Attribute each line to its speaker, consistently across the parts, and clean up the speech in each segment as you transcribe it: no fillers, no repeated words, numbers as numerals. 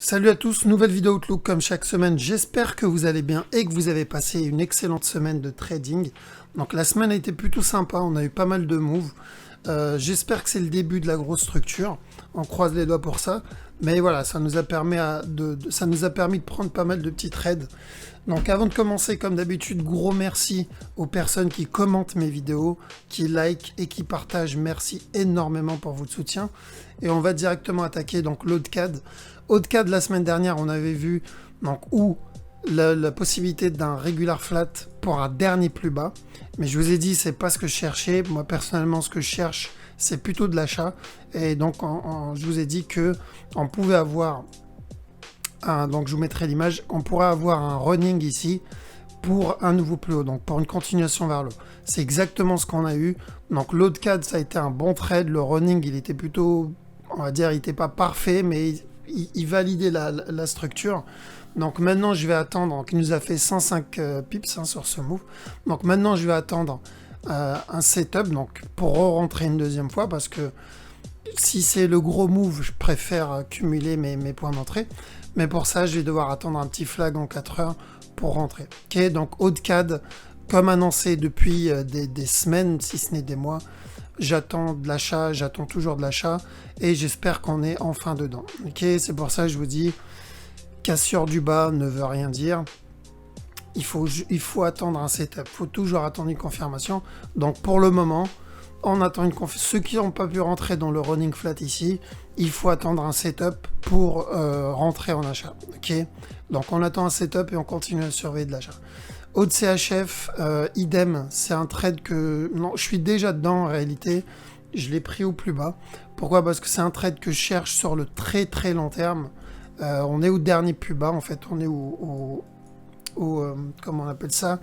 Speaker 1: Salut à tous, nouvelle vidéo Outlook comme chaque semaine. J'espère que vous allez bien et que vous avez passé une excellente semaine de trading. Donc la semaine a été plutôt sympa, on a eu pas mal de moves. J'espère que c'est le début de la grosse structure. On croise les doigts pour ça. Mais voilà, ça nous a permis, ça nous a permis de prendre pas mal de petits trades. Donc avant de commencer, comme d'habitude, gros merci aux personnes qui commentent mes vidéos, qui like et qui partagent. Merci énormément pour votre soutien. Et on va directement attaquer donc l'AudeCAD. AudeCAD, la semaine dernière, on avait vu donc où la possibilité d'un regular flat pour un dernier plus bas. Mais je vous ai dit, c'est pas ce que je cherchais. Moi, personnellement, ce que je cherche, c'est plutôt de l'achat. Et donc, je vous ai dit que on pouvait avoir donc je vous mettrai l'image, on pourrait avoir un running ici pour un nouveau plus haut, donc pour une continuation vers le haut. C'est exactement ce qu'on a eu. Donc l'AudeCAD, ça a été un bon trade. Le running, il était plutôt, on va dire, il n'était pas parfait, mais il validait la structure. Donc maintenant, je vais attendre, donc il nous a fait 105 pips sur ce move. Donc maintenant, je vais attendre un setup donc pour rentrer une deuxième fois, parce que si c'est le gros move, je préfère cumuler mes points d'entrée. Mais pour ça, je vais devoir attendre un petit flag en 4 heures pour rentrer. Ok, donc AudeCAD, comme annoncé depuis des semaines, si ce n'est des mois, j'attends de l'achat, j'attends toujours de l'achat et j'espère qu'on est enfin dedans. Ok, c'est pour ça que je vous dis, cassure du bas ne veut rien dire. Il faut attendre un setup, il faut toujours attendre une confirmation. Donc pour le moment, on attend une confirmation. Ceux qui n'ont pas pu rentrer dans le running flat ici, il faut attendre un setup pour rentrer en achat. Ok, donc on attend un setup et on continue à surveiller de l'achat. Aude CHF, idem, c'est un trade que non, je suis déjà dedans en réalité. Je l'ai pris au plus bas. Pourquoi? Parce que c'est un trade que je cherche sur le très très long terme. On est au dernier plus bas en fait. On est comment on appelle ça,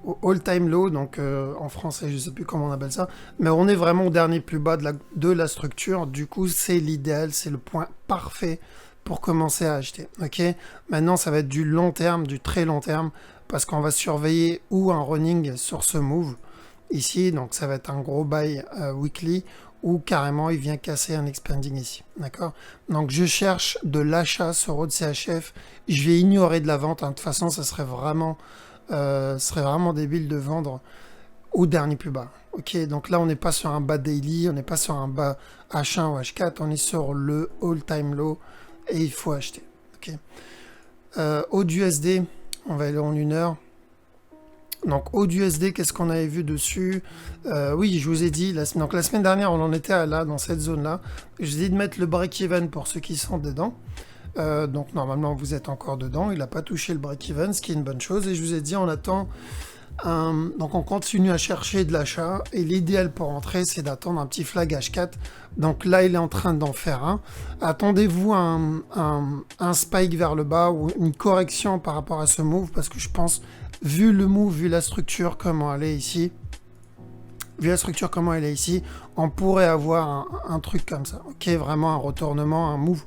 Speaker 1: au all-time low, donc en français je sais plus comment on appelle ça, mais on est vraiment au dernier plus bas de la structure. Du coup c'est l'idéal, c'est le point parfait pour commencer à acheter. Ok, maintenant ça va être du long terme, du très long terme, parce qu'on va surveiller ou un running sur ce move ici, donc ça va être un gros buy weekly, ou carrément il vient casser un expanding ici, d'accord. Donc je cherche de l'achat sur Aude CHF, je vais ignorer de la vente, hein. De toute façon ça serait vraiment débile de vendre au dernier plus bas. Ok, donc là on n'est pas sur un bas daily, on n'est pas sur un bas H1 ou H4, on est sur le all-time low et il faut acheter. Ok, AUD-USD, on va aller en 1 heure. Donc AUD-USD, qu'est-ce qu'on avait vu dessus? Oui, je vous ai dit, donc la semaine dernière, on en était là, dans cette zone-là. Je vous ai dit de mettre le break-even pour ceux qui sont dedans. Donc normalement, vous êtes encore dedans. Il n'a pas touché le break-even, ce qui est une bonne chose. Et je vous ai dit, on attend. Donc on continue à chercher de l'achat. Et l'idéal pour entrer, c'est d'attendre un petit flag H4. Donc là, il est en train d'en faire un. Attendez-vous un spike vers le bas ou une correction par rapport à ce move, parce que je pense, vu le move, vu la structure, comment elle est ici, on pourrait avoir un truc comme ça. Ok, vraiment un retournement, un move.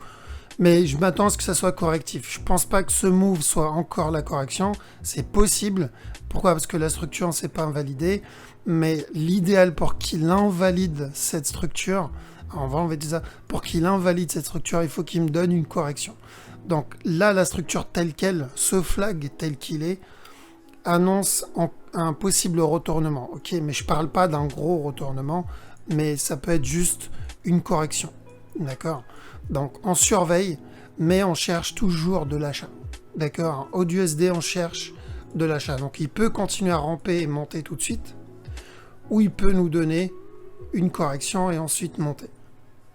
Speaker 1: Mais je m'attends à ce que ça soit correctif. Je pense pas que ce move soit encore la correction. C'est possible. Pourquoi? Parce que la structure ne s'est pas invalidée. Mais l'idéal pour qu'il invalide cette structure, on va enlever ça, pour qu'il invalide cette structure, il faut qu'il me donne une correction. Donc là, la structure telle qu'elle, ce flag tel qu'il est, annonce un possible retournement. Ok, mais je parle pas d'un gros retournement, mais ça peut être juste une correction. D'accord? Donc on surveille, mais on cherche toujours de l'achat. D'accord? Au USD, on cherche de l'achat. Donc il peut continuer à ramper et monter tout de suite, ou il peut nous donner une correction et ensuite monter.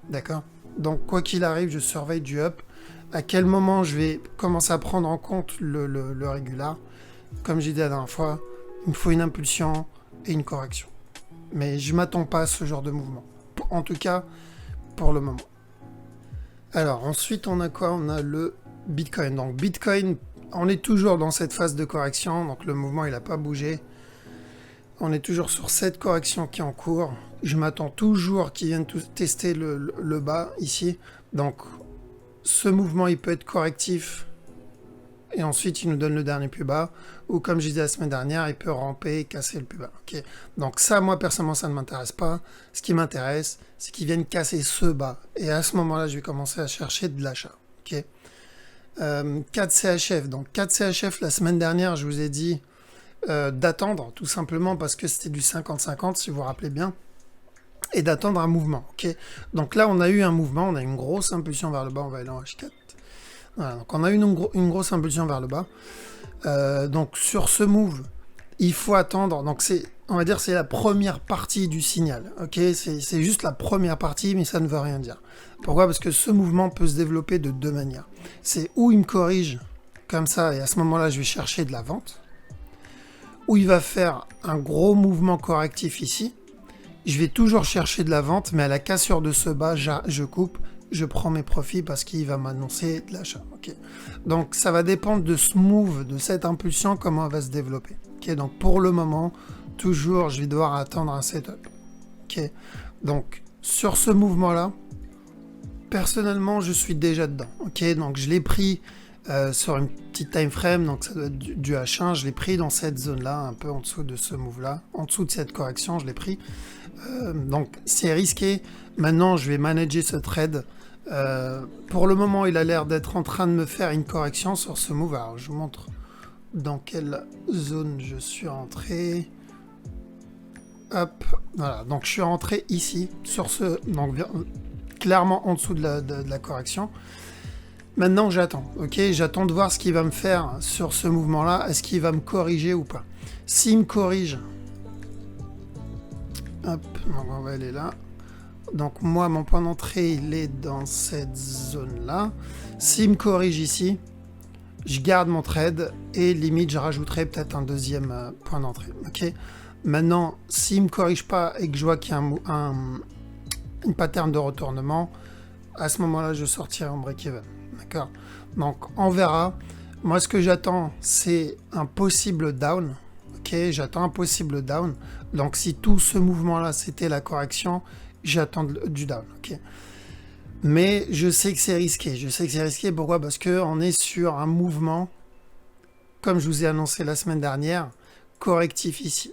Speaker 1: D'accord? Donc quoi qu'il arrive, je surveille du up. À quel moment je vais commencer à prendre en compte le régular? Comme j'ai dit la dernière fois, il me faut une impulsion et une correction. Mais je ne m'attends pas à ce genre de mouvement. En tout cas, pour le moment. Alors ensuite, on a quoi? On a le Bitcoin. Donc Bitcoin, on est toujours dans cette phase de correction. Donc le mouvement, il n'a pas bougé. On est toujours sur cette correction qui est en cours. Je m'attends toujours qu'il vienne tester le bas ici. Donc ce mouvement, il peut être correctif et ensuite il nous donne le dernier plus bas, ou comme je disais la semaine dernière, il peut ramper et casser le plus bas. Ok. Donc ça, moi personnellement, ça ne m'intéresse pas. Ce qui m'intéresse, c'est qu'ils viennent casser ce bas. Et à ce moment-là, je vais commencer à chercher de l'achat. Ok. 4 CHF. Donc 4 CHF, la semaine dernière, je vous ai dit d'attendre, tout simplement parce que c'était du 50-50, si vous vous rappelez bien, et d'attendre un mouvement. Ok. Donc là, on a eu un mouvement, on a une grosse impulsion vers le bas, on va aller en H4. Voilà, donc on a eu une grosse impulsion vers le bas. Donc sur ce move, il faut attendre. Donc c'est, on va dire, c'est la première partie du signal. Ok, c'est juste la première partie, mais ça ne veut rien dire. Pourquoi? Parce que ce mouvement peut se développer de deux manières. C'est où il me corrige comme ça, et à ce moment-là, je vais chercher de la vente. Ou il va faire un gros mouvement correctif ici. Je vais toujours chercher de la vente, mais à la cassure de ce bas, je coupe. Je prends mes profits parce qu'il va m'annoncer de l'achat. Okay. Donc ça va dépendre de ce move, de cette impulsion, comment elle va se développer. Okay. Donc pour le moment, toujours, je vais devoir attendre un setup. Okay. Donc sur ce mouvement-là, personnellement, je suis déjà dedans. Okay. Donc je l'ai pris sur une petite time frame, donc ça doit être du H1. Je l'ai pris dans cette zone-là, un peu en dessous de ce move-là, en dessous de cette correction, je l'ai pris. Donc c'est risqué. Maintenant, je vais manager ce trade. Pour le moment, il a l'air d'être en train de me faire une correction sur ce move. Alors, je vous montre dans quelle zone je suis rentré. Hop, voilà. Donc, je suis rentré ici, sur ce, donc clairement en dessous de la correction. Maintenant, j'attends. Ok, j'attends de voir ce qu'il va me faire sur ce mouvement-là. Est-ce qu'il va me corriger ou pas? S'il me corrige, hop, donc on va aller là. Donc moi, mon point d'entrée, il est dans cette zone-là. S'il me corrige ici, je garde mon trade et limite, je rajouterai peut-être un deuxième point d'entrée. Ok. Maintenant, s'il ne me corrige pas et que je vois qu'il y a une pattern de retournement, à ce moment-là, je sortirai en break-even. D'accord. Donc, on verra. Moi, ce que j'attends, c'est un possible down. Ok. J'attends un possible down. Donc, si tout ce mouvement-là, c'était la correction, j'attends du down, ok. Mais je sais que c'est risqué. Je sais que c'est risqué. Pourquoi? Parce qu'on est sur un mouvement, comme je vous ai annoncé la semaine dernière, correctif ici.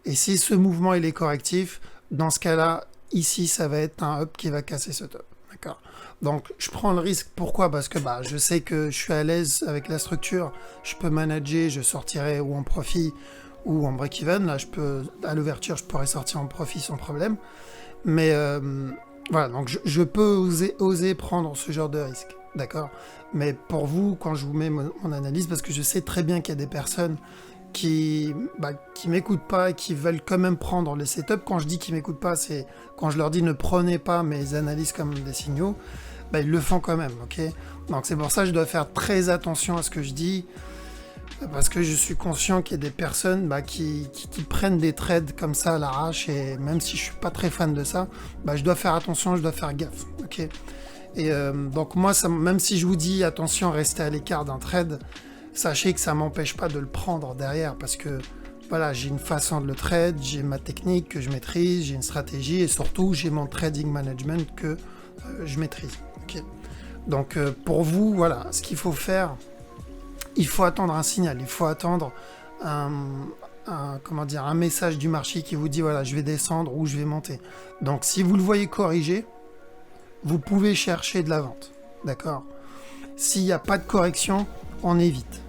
Speaker 1: Et si ce mouvement il est correctif, dans ce cas-là, ici, ça va être un up qui va casser ce top. D'accord. Donc, je prends le risque. Pourquoi? Parce que je sais que je suis à l'aise avec la structure. Je peux manager. Je sortirai ou en profit ou en break-even. Là, à l'ouverture, je pourrais sortir en profit sans problème. Mais voilà, donc je peux oser prendre ce genre de risque, d'accord? Mais pour vous, quand je vous mets mon analyse, parce que je sais très bien qu'il y a des personnes qui m'écoutent pas et qui veulent quand même prendre les setups. Quand je dis qu'ils m'écoutent pas, c'est quand je leur dis ne prenez pas mes analyses comme des signaux, ils le font quand même, ok? Donc c'est pour ça que je dois faire très attention à ce que je dis, parce que je suis conscient qu'il y a des personnes qui prennent des trades comme ça à l'arrache, et même si je suis pas très fan de ça, je dois faire attention, je dois faire gaffe, ok? Et donc moi, même si je vous dis attention, restez à l'écart d'un trade, sachez que ça m'empêche pas de le prendre derrière, parce que voilà, j'ai une façon de le trade, j'ai ma technique que je maîtrise, j'ai une stratégie, et surtout j'ai mon trading management que je maîtrise, ok? Donc pour vous, voilà, ce qu'il faut faire, il faut attendre un signal, il faut attendre un message du marché qui vous dit voilà, je vais descendre ou je vais monter. Donc si vous le voyez corriger, vous pouvez chercher de la vente, d'accord? S'il n'y a pas de correction, on évite.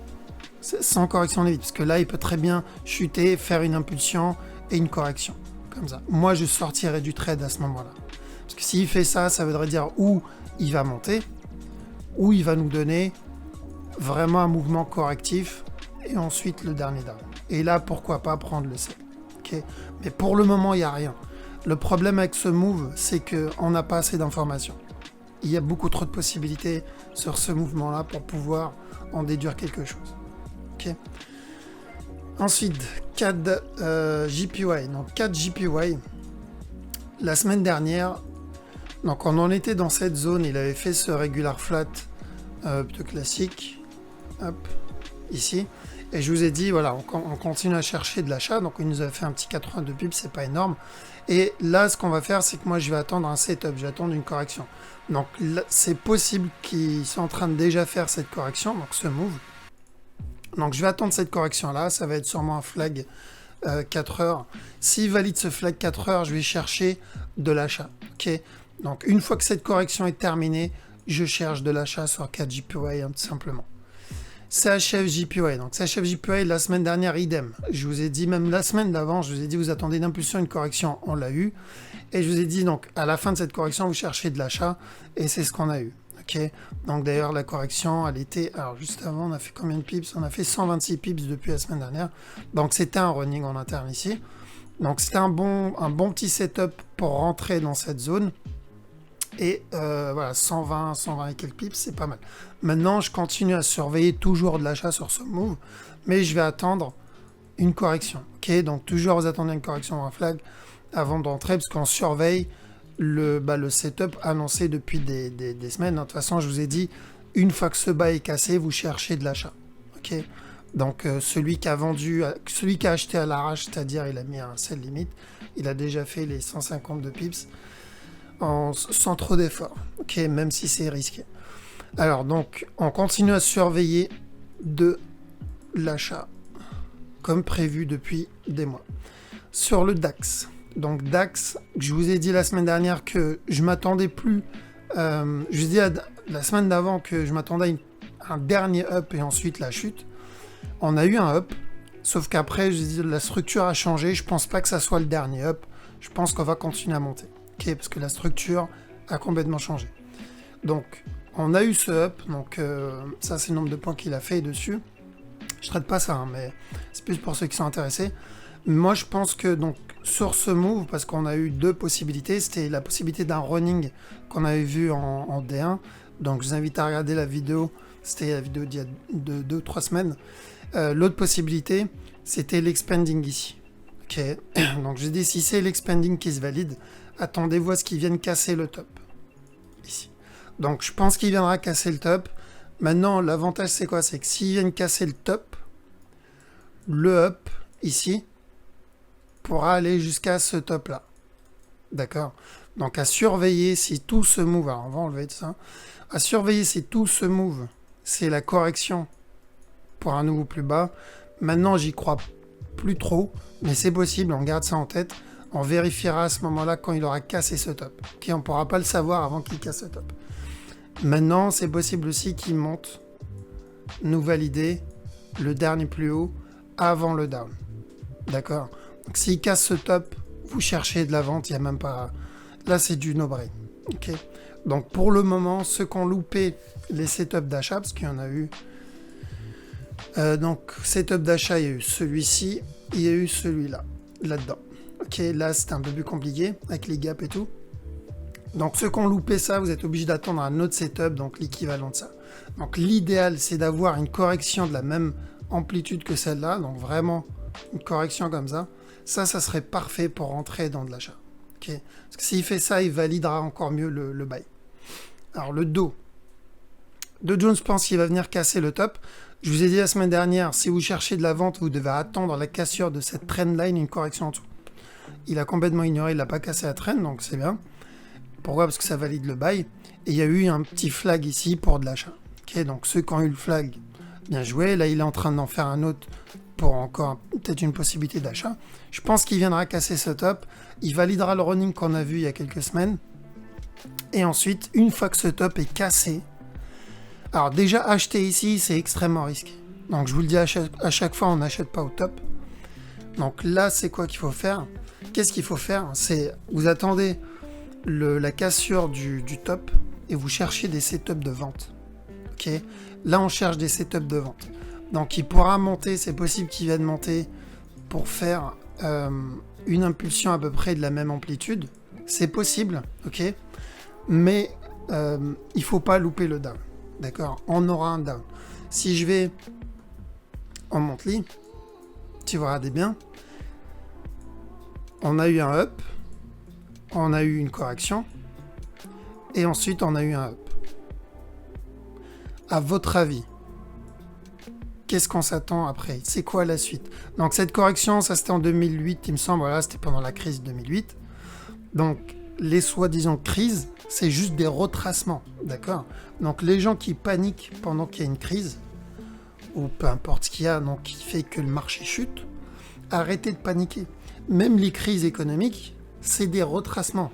Speaker 1: Sans correction, on évite, parce que là, il peut très bien chuter, faire une impulsion et une correction, comme ça. Moi, je sortirai du trade à ce moment-là. Parce que s'il fait ça, ça voudrait dire ou il va monter, ou il va nous donner vraiment un mouvement correctif, et ensuite le dernier down. Et là, pourquoi pas prendre le sell. Okay. Mais pour le moment, il n'y a rien. Le problème avec ce move, c'est qu'on n'a pas assez d'informations. Il y a beaucoup trop de possibilités sur ce mouvement-là pour pouvoir en déduire quelque chose. Okay. Ensuite, CAD JPY. Donc CAD JPY, la semaine dernière, donc on en était dans cette zone, il avait fait ce regular flat plutôt classique. Hop, ici. Et je vous ai dit, voilà, on continue à chercher de l'achat. Donc, il nous a fait un petit 82 pips, c'est pas énorme. Et là, ce qu'on va faire, c'est que moi, je vais attendre un setup, je vais attendre une correction. Donc, c'est possible qu'ils soient en train de déjà faire cette correction, donc ce move. Donc je vais attendre cette correction-là, ça va être sûrement un flag 4 heures. S'il valide ce flag 4 heures, je vais chercher de l'achat. Ok. Donc une fois que cette correction est terminée, je cherche de l'achat sur 4 JPY tout simplement. CHF JPY. Donc CHF JPY, la semaine dernière, idem. Je vous ai dit, même la semaine d'avant, je vous ai dit, vous attendez une impulsion, une correction, on l'a eu. Et je vous ai dit, donc à la fin de cette correction, vous cherchez de l'achat, et c'est ce qu'on a eu. Ok. Donc d'ailleurs, la correction, elle était, alors juste avant, on a fait combien de pips? On a fait 126 pips depuis la semaine dernière. Donc c'était un running en interne ici. Donc c'était un bon petit setup pour rentrer dans cette zone. Et voilà, 120 et quelques pips, c'est pas mal. Maintenant, je continue à surveiller toujours de l'achat sur ce move, mais je vais attendre une correction. Ok, donc toujours vous attendez une correction ou un flag avant d'entrer, parce qu'on surveille le setup annoncé depuis des semaines. De toute façon, je vous ai dit, une fois que ce bas est cassé, vous cherchez de l'achat. Ok, donc celui qui a vendu, celui qui a acheté à l'arrache, c'est-à-dire il a mis un sell limit, il a déjà fait les 152 pips. Sans trop d'efforts, ok, même si c'est risqué. Alors donc, on continue à surveiller de l'achat, comme prévu depuis des mois. Sur le DAX, donc DAX, je vous ai dit la semaine dernière que je m'attendais plus, je vous ai dit la semaine d'avant que je m'attendais à un dernier up et ensuite la chute. On a eu un up, sauf qu'après, je vous ai dit, la structure a changé, je pense pas que ça soit le dernier up, je pense qu'on va continuer à monter. Okay, parce que la structure a complètement changé. Donc, on a eu ce up, donc ça c'est le nombre de points qu'il a fait dessus. Je traite pas ça, hein, mais c'est plus pour ceux qui sont intéressés. Moi, je pense que donc sur ce move, parce qu'on a eu deux possibilités, c'était la possibilité d'un running qu'on avait vu en D1. Donc, je vous invite à regarder la vidéo. C'était la vidéo d'il y a 2 ou 3 semaines. L'autre possibilité, c'était l'expanding ici. Ok. Donc, je dis si c'est l'expanding qui se valide, attendez-vous à ce qu'il vienne casser le top. Ici. Donc, je pense qu'il viendra casser le top. Maintenant, l'avantage, c'est quoi? C'est que s'il vient casser le top, le up, ici, pourra aller jusqu'à ce top-là. D'accord? Donc, à surveiller si tout ce move... Alors, on va enlever de ça. À surveiller si tout ce move, c'est la correction pour un nouveau plus bas. Maintenant, j'y crois plus trop, mais c'est possible, on garde ça en tête. On vérifiera à ce moment-là quand il aura cassé ce top. Okay, on ne pourra pas le savoir avant qu'il casse ce top. Maintenant, c'est possible aussi qu'il monte, nous valider le dernier plus haut avant le down. D'accord? Donc s'il casse ce top, vous cherchez de la vente, il n'y a même pas... Là, c'est du no-brain. Okay? Donc pour le moment, ceux qui ont loupé les setups d'achat, parce qu'il y en a eu... donc setup d'achat, il y a eu celui-ci, il y a eu celui-là, là-dedans. Ok, là c'est un peu plus compliqué avec les gaps et tout. Donc ceux qui ont loupé ça, vous êtes obligés d'attendre un autre setup, donc l'équivalent de ça. Donc l'idéal c'est d'avoir une correction de la même amplitude que celle-là, donc vraiment une correction comme ça. Ça serait parfait pour rentrer dans de l'achat. Okay, parce que s'il fait ça, il validera encore mieux le buy. Alors le dos. De Jones pense qu'il va venir casser le top. Je vous ai dit la semaine dernière, si vous cherchez de la vente, vous devez attendre la cassure de cette trendline, une correction en dessous. Il a complètement ignoré, il n'a pas cassé la trend, donc c'est bien. Pourquoi? Parce que ça valide le buy. Et il y a eu un petit flag ici pour de l'achat. Okay, donc ceux qui ont eu le flag, bien joué. Là, il est en train d'en faire un autre pour encore peut-être une possibilité d'achat. Je pense qu'il viendra casser ce top. Il validera le running qu'on a vu il y a quelques semaines. Et ensuite, une fois que ce top est cassé, alors déjà acheter ici, c'est extrêmement risqué. Donc je vous le dis à chaque fois, on n'achète pas au top. Donc là, c'est quoi qu'il faut faire? Qu'est-ce qu'il faut faire? C'est vous attendez la cassure du top et vous cherchez des setups de vente. Ok? Là, on cherche des setups de vente. Donc il pourra monter, c'est possible qu'il vienne monter pour faire une impulsion à peu près de la même amplitude. C'est possible, ok? Mais il faut pas louper le down. D'accord? On aura un down. Si je vais en monthly, tu vas regarder bien. On a eu un up, on a eu une correction, et ensuite on a eu un up. À votre avis, qu'est-ce qu'on s'attend après? C'est quoi la suite? Donc cette correction, ça c'était en 2008, il me semble, voilà, c'était pendant la crise 2008. Donc les soi-disant crises, c'est juste des retracements, d'accord? Donc les gens qui paniquent pendant qu'il y a une crise, ou peu importe ce qu'il y a, donc qui fait que le marché chute, arrêtez de paniquer. Même les crises économiques, c'est des retracements.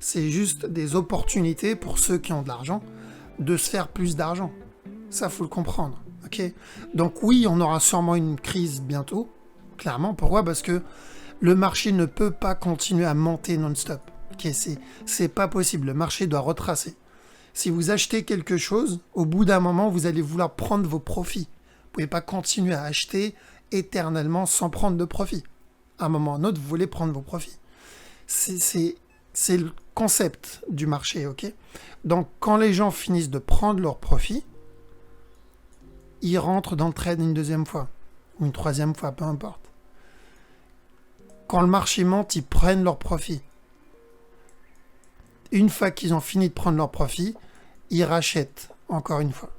Speaker 1: C'est juste des opportunités pour ceux qui ont de l'argent de se faire plus d'argent. Ça, faut le comprendre. Ok. Donc oui, on aura sûrement une crise bientôt, clairement. Pourquoi? Parce que le marché ne peut pas continuer à monter non-stop. Ok, c'est pas possible. Le marché doit retracer. Si vous achetez quelque chose, au bout d'un moment, vous allez vouloir prendre vos profits. Vous pouvez pas continuer à acheter éternellement sans prendre de profit. À un moment ou à un autre, vous voulez prendre vos profits. C'est le concept du marché, ok? Donc, quand les gens finissent de prendre leurs profits, ils rentrent dans le trade une deuxième fois, ou une troisième fois, peu importe. Quand le marché monte, ils prennent leurs profits. Une fois qu'ils ont fini de prendre leurs profits, ils rachètent encore une fois.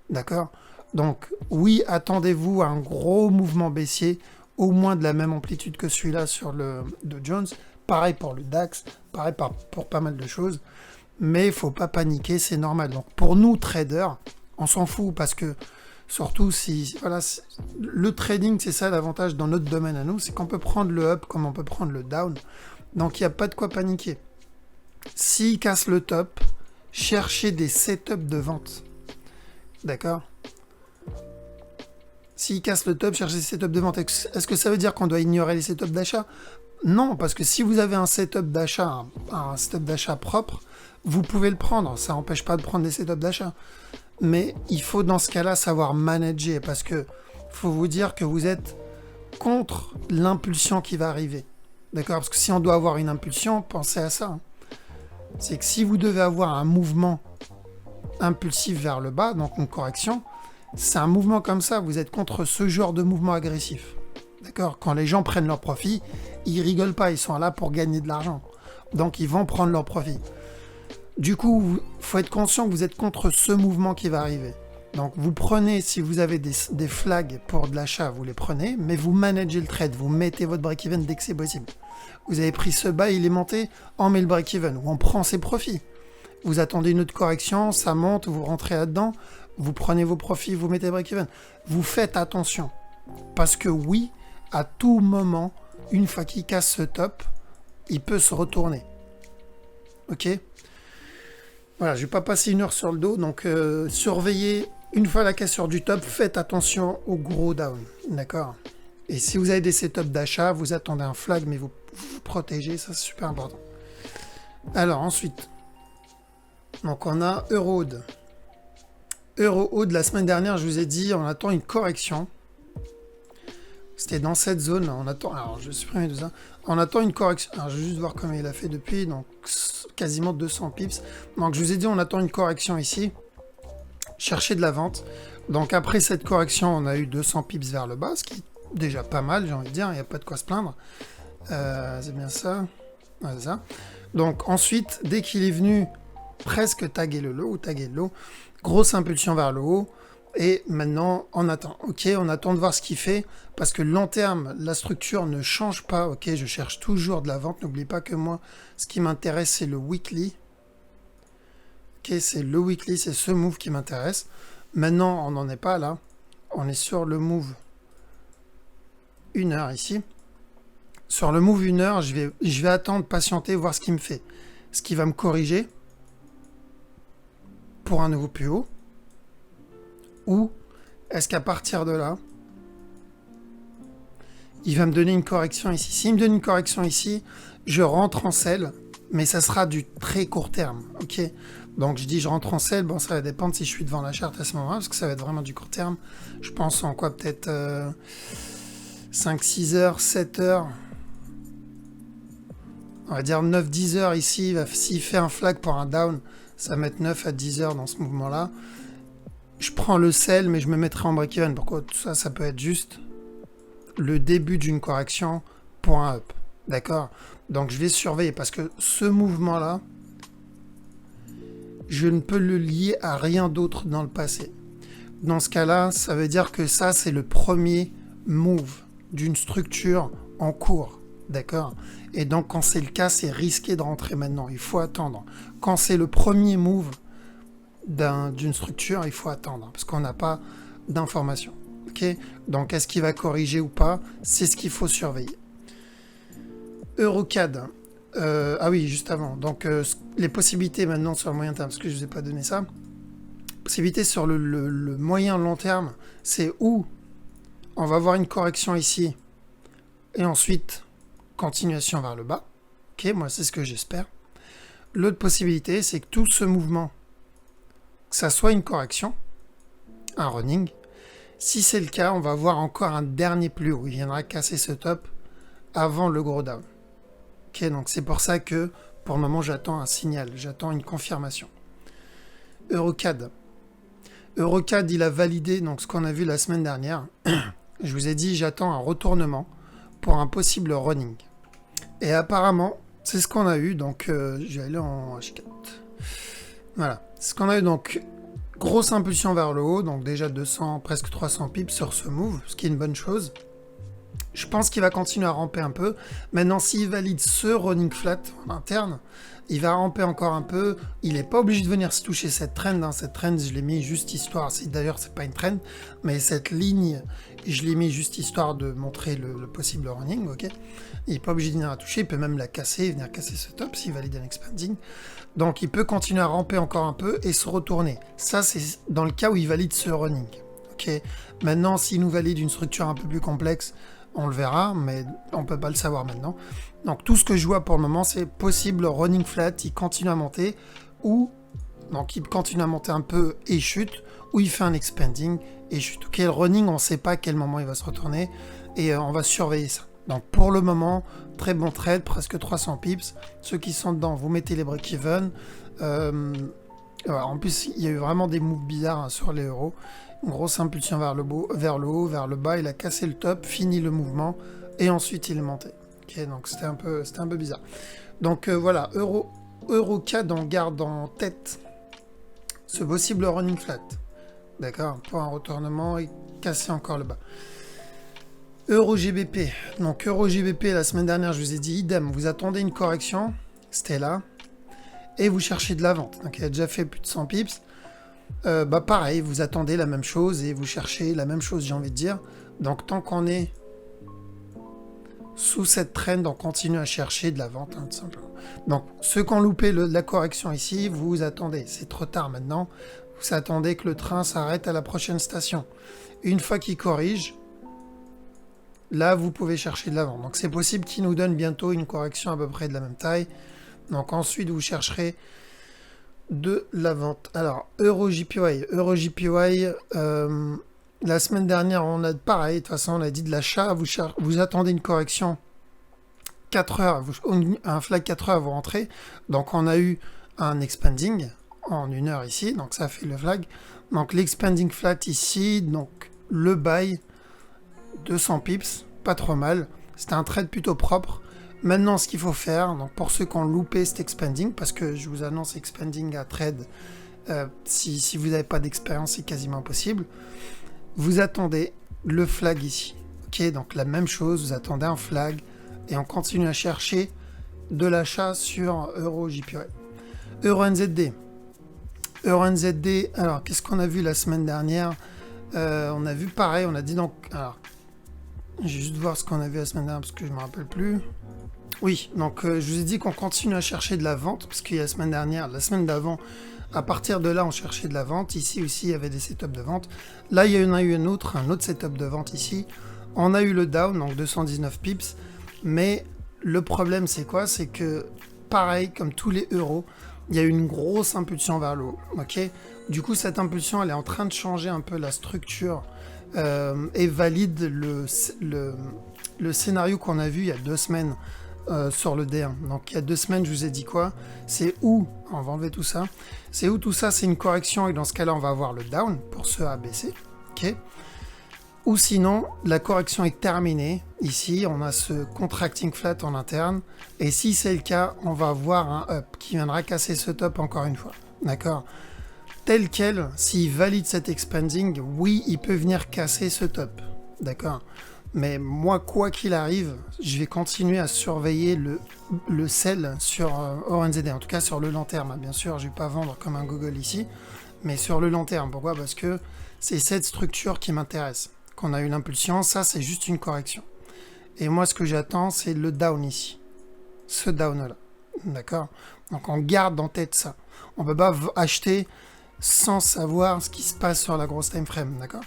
Speaker 1: D'accord? Donc, oui, attendez-vous à un gros mouvement baissier, au moins de la même amplitude que celui-là sur le Dow Jones. Pareil pour le DAX, pareil pour pas mal de choses. Mais il ne faut pas paniquer, c'est normal. Donc, pour nous, traders, on s'en fout parce que, surtout si... Voilà, le trading, c'est ça l'avantage dans notre domaine à nous, c'est qu'on peut prendre le up comme on peut prendre le down. Donc, il n'y a pas de quoi paniquer. S'il casse le top, cherchez des setups de vente. D'accord? S'il casse le top, cherchez des setups de vente. Est-ce que ça veut dire qu'on doit ignorer les setups d'achat? Non, parce que si vous avez un setup d'achat, un setup d'achat propre, vous pouvez le prendre. Ça n'empêche pas de prendre des setups d'achat. Mais il faut dans ce cas-là savoir manager, parce que faut vous dire que vous êtes contre l'impulsion qui va arriver. D'accord? Parce que si on doit avoir une impulsion, pensez à ça. C'est que si vous devez avoir un mouvement impulsif vers le bas, donc une correction, c'est un mouvement comme ça, vous êtes contre ce genre de mouvement agressif. D'accord? Quand les gens prennent leur profit, ils rigolent pas, ils sont là pour gagner de l'argent. Donc ils vont prendre leur profit. Du coup, il faut être conscient que vous êtes contre ce mouvement qui va arriver. Donc vous prenez, si vous avez des flags pour de l'achat, vous les prenez, mais vous managez le trade, vous mettez votre break-even dès que c'est possible. Vous avez pris ce bas, il est monté, on met le break-even, ou on prend ses profits. Vous attendez une autre correction, ça monte, vous rentrez là-dedans, vous prenez vos profits, vous mettez le break-even. Vous faites attention, parce que oui, à tout moment, une fois qu'il casse ce top, il peut se retourner. Ok? Voilà, je ne vais pas passer une heure sur le dos, donc surveillez, une fois la cassure du top, faites attention au gros down, d'accord? Et si vous avez des setups d'achat, vous attendez un flag, mais vous protégez, ça c'est super important. Alors ensuite, donc on a Eurohood. Eurohood, la semaine dernière, je vous ai dit, on attend une correction. C'était dans cette zone, on attend, alors je vais supprimer tout ça, on attend une correction, alors je vais juste voir comment il a fait depuis, donc quasiment 200 pips, donc je vous ai dit on attend une correction ici, cherchez de la vente, donc après cette correction on a eu 200 pips vers le bas, ce qui est déjà pas mal, j'ai envie de dire, il n'y a pas de quoi se plaindre, c'est bien ça, ouais, c'est ça, donc ensuite, dès qu'il est venu presque taguer le low, grosse impulsion vers le haut, et maintenant, on attend. Ok, on attend de voir ce qu'il fait, parce que long terme, la structure ne change pas. Ok, je cherche toujours de la vente. N'oublie pas que moi, ce qui m'intéresse, c'est le weekly. Ok, c'est le weekly, c'est ce move qui m'intéresse. Maintenant, on n'en est pas là. On est sur le move 1 heure ici. Sur le move 1 heure, je vais attendre, patienter, voir ce qu'il me fait. Ce qui va me corriger pour un nouveau plus haut. Ou est-ce qu'à partir de là, il va me donner une correction ici? S'il me donne une correction ici, je rentre en sell, mais ça sera du très court terme. Ok. Donc je dis je rentre en sell, bon ça va dépendre si je suis devant la charte à ce moment-là, parce que ça va être vraiment du court terme. Je pense en quoi peut-être 5-6 heures, 7 heures. On va dire 9-10 heures ici. S'il fait un flag pour un down, ça va mettre 9 à 10 heures dans ce mouvement-là. Je prends le sell, mais je me mettrai en break-even. Pourquoi tout ça, ça peut être juste le début d'une correction pour un up. D'accord? Donc je vais surveiller, parce que ce mouvement-là, je ne peux le lier à rien d'autre dans le passé. Dans ce cas-là, ça veut dire que ça, c'est le premier move d'une structure en cours. D'accord? Et donc, quand c'est le cas, c'est risqué de rentrer maintenant. Il faut attendre. Quand c'est le premier move d'une structure, il faut attendre. Parce qu'on n'a pas d'informations. Ok, donc est-ce qu'il va corriger ou pas? C'est ce qu'il faut surveiller. Eurocad. Ah oui, juste avant. Donc les possibilités maintenant sur le moyen terme, parce que je ne vous ai pas donné ça. Possibilité sur le moyen long terme, c'est où on va avoir une correction ici et ensuite continuation vers le bas. Ok, moi c'est ce que j'espère. L'autre possibilité, c'est que tout ce mouvement, que ça soit une correction, un running. Si c'est le cas, on va voir encore un dernier plus haut. Il viendra casser ce top avant le gros down. Ok, donc c'est pour ça que pour le moment j'attends un signal, j'attends une confirmation. Eurocad. Eurocad, il a validé donc ce qu'on a vu la semaine dernière. Je vous ai dit, j'attends un retournement pour un possible running. Et apparemment, c'est ce qu'on a eu. Donc, je vais aller en H4. Voilà. C'est ce qu'on a eu. Donc, grosse impulsion vers le haut. Donc, déjà 200, presque 300 pips sur ce move, ce qui est une bonne chose. Je pense qu'il va continuer à ramper un peu. Maintenant, s'il valide ce running flat en interne, il va ramper encore un peu. Il n'est pas obligé de venir se toucher cette trend. Hein. Cette trend, je l'ai mis juste histoire. D'ailleurs, c'est pas une trend, mais cette ligne, je l'ai mis juste histoire de montrer le possible running. Ok. Il n'est pas obligé de venir la toucher. Il peut même la casser, venir casser ce top s'il valide un expanding. Donc, il peut continuer à ramper encore un peu et se retourner. Ça, c'est dans le cas où il valide ce running. Ok. Maintenant, s'il nous valide une structure un peu plus complexe, on le verra, mais on ne peut pas le savoir maintenant. Donc tout ce que je vois pour le moment, c'est possible running flat, il continue à monter, ou donc il continue à monter un peu et chute, ou il fait un expanding et chute. Ok, le running, on ne sait pas à quel moment il va se retourner, et on va surveiller ça. Donc pour le moment, très bon trade, presque 300 pips. Ceux qui sont dedans, vous mettez les break-even. En plus, il y a eu vraiment des moves bizarres hein, sur les euros. Une grosse impulsion vers le haut, vers le bas. Il a cassé le top, fini le mouvement, et ensuite il est monté. Ok, donc c'était un peu bizarre. Donc voilà, Eurocad, on garde en tête ce possible running flat. D'accord, pour un retournement et casser encore le bas. EuroGBP. Donc EuroGBP, la semaine dernière, je vous ai dit idem. Vous attendez une correction, c'était là, et vous cherchez de la vente. Donc il a déjà fait plus de 100 pips. Pareil, vous attendez la même chose et vous cherchez la même chose, j'ai envie de dire. Donc tant qu'on est sous cette trend, on continue à chercher de la vente, hein, tout simplement. Donc ceux qui ont loupé la correction ici, vous attendez. C'est trop tard maintenant. Vous attendez que le train s'arrête à la prochaine station. Une fois qu'il corrige, là vous pouvez chercher de la vente. Donc c'est possible qu'il nous donne bientôt une correction à peu près de la même taille. Donc ensuite vous chercherez de la vente. Alors, EuroJPY, la semaine dernière, on a pareil, de toute façon, on a dit de l'achat, vous attendez une correction 4 heures, un flag 4 heures, vous rentrez. Donc, on a eu un expanding en 1 heure ici, donc ça fait le flag. Donc, l'expanding flat ici, donc le buy, 200 pips, pas trop mal. C'était un trade plutôt propre. Maintenant, ce qu'il faut faire, donc pour ceux qui ont loupé cet expanding, parce que je vous annonce expanding à trade, si vous n'avez pas d'expérience, c'est quasiment impossible. Vous attendez le flag ici. Ok, donc la même chose, vous attendez un flag et on continue à chercher de l'achat sur EuroJPY. EuroNZD. EuroNZD, alors qu'est-ce qu'on a vu la semaine dernière? On a vu pareil, on a dit donc. Alors, je vais juste voir ce qu'on a vu la semaine dernière parce que je ne me rappelle plus. Oui, donc je vous ai dit qu'on continue à chercher de la vente, parce qu'il y a la semaine dernière, la semaine d'avant, à partir de là, on cherchait de la vente. Ici aussi, il y avait des setups de vente. Là, il y en a eu un autre setup de vente ici. On a eu le down, donc 219 pips. Mais le problème, c'est quoi? C'est que, pareil, comme tous les euros, il y a eu une grosse impulsion vers le haut. Okay, du coup, cette impulsion, elle est en train de changer un peu la structure et valide le scénario qu'on a vu il y a 2 semaines. Sur le D1. Donc il y a 2 semaines, je vous ai dit quoi? C'est où, on va enlever tout ça, c'est où tout ça, c'est une correction et dans ce cas-là, on va avoir le down pour ce ABC. Ok. Ou sinon, la correction est terminée. Ici, on a ce contracting flat en interne. Et si c'est le cas, on va avoir un up qui viendra casser ce top encore une fois. D'accord? Tel quel, s'il valide cet expanding, oui, il peut venir casser ce top. D'accord? Mais moi, quoi qu'il arrive, je vais continuer à surveiller le sell sur EuroNZD, en tout cas sur le long terme. Bien sûr, je ne vais pas vendre comme un Google ici, mais sur le long terme. Pourquoi? Parce que c'est cette structure qui m'intéresse. Qu'on a eu l'impulsion, ça c'est juste une correction. Et moi ce que j'attends c'est le down ici. Ce down là. D'accord? Donc on garde en tête ça. On ne peut pas acheter sans savoir ce qui se passe sur la grosse time frame. D'accord?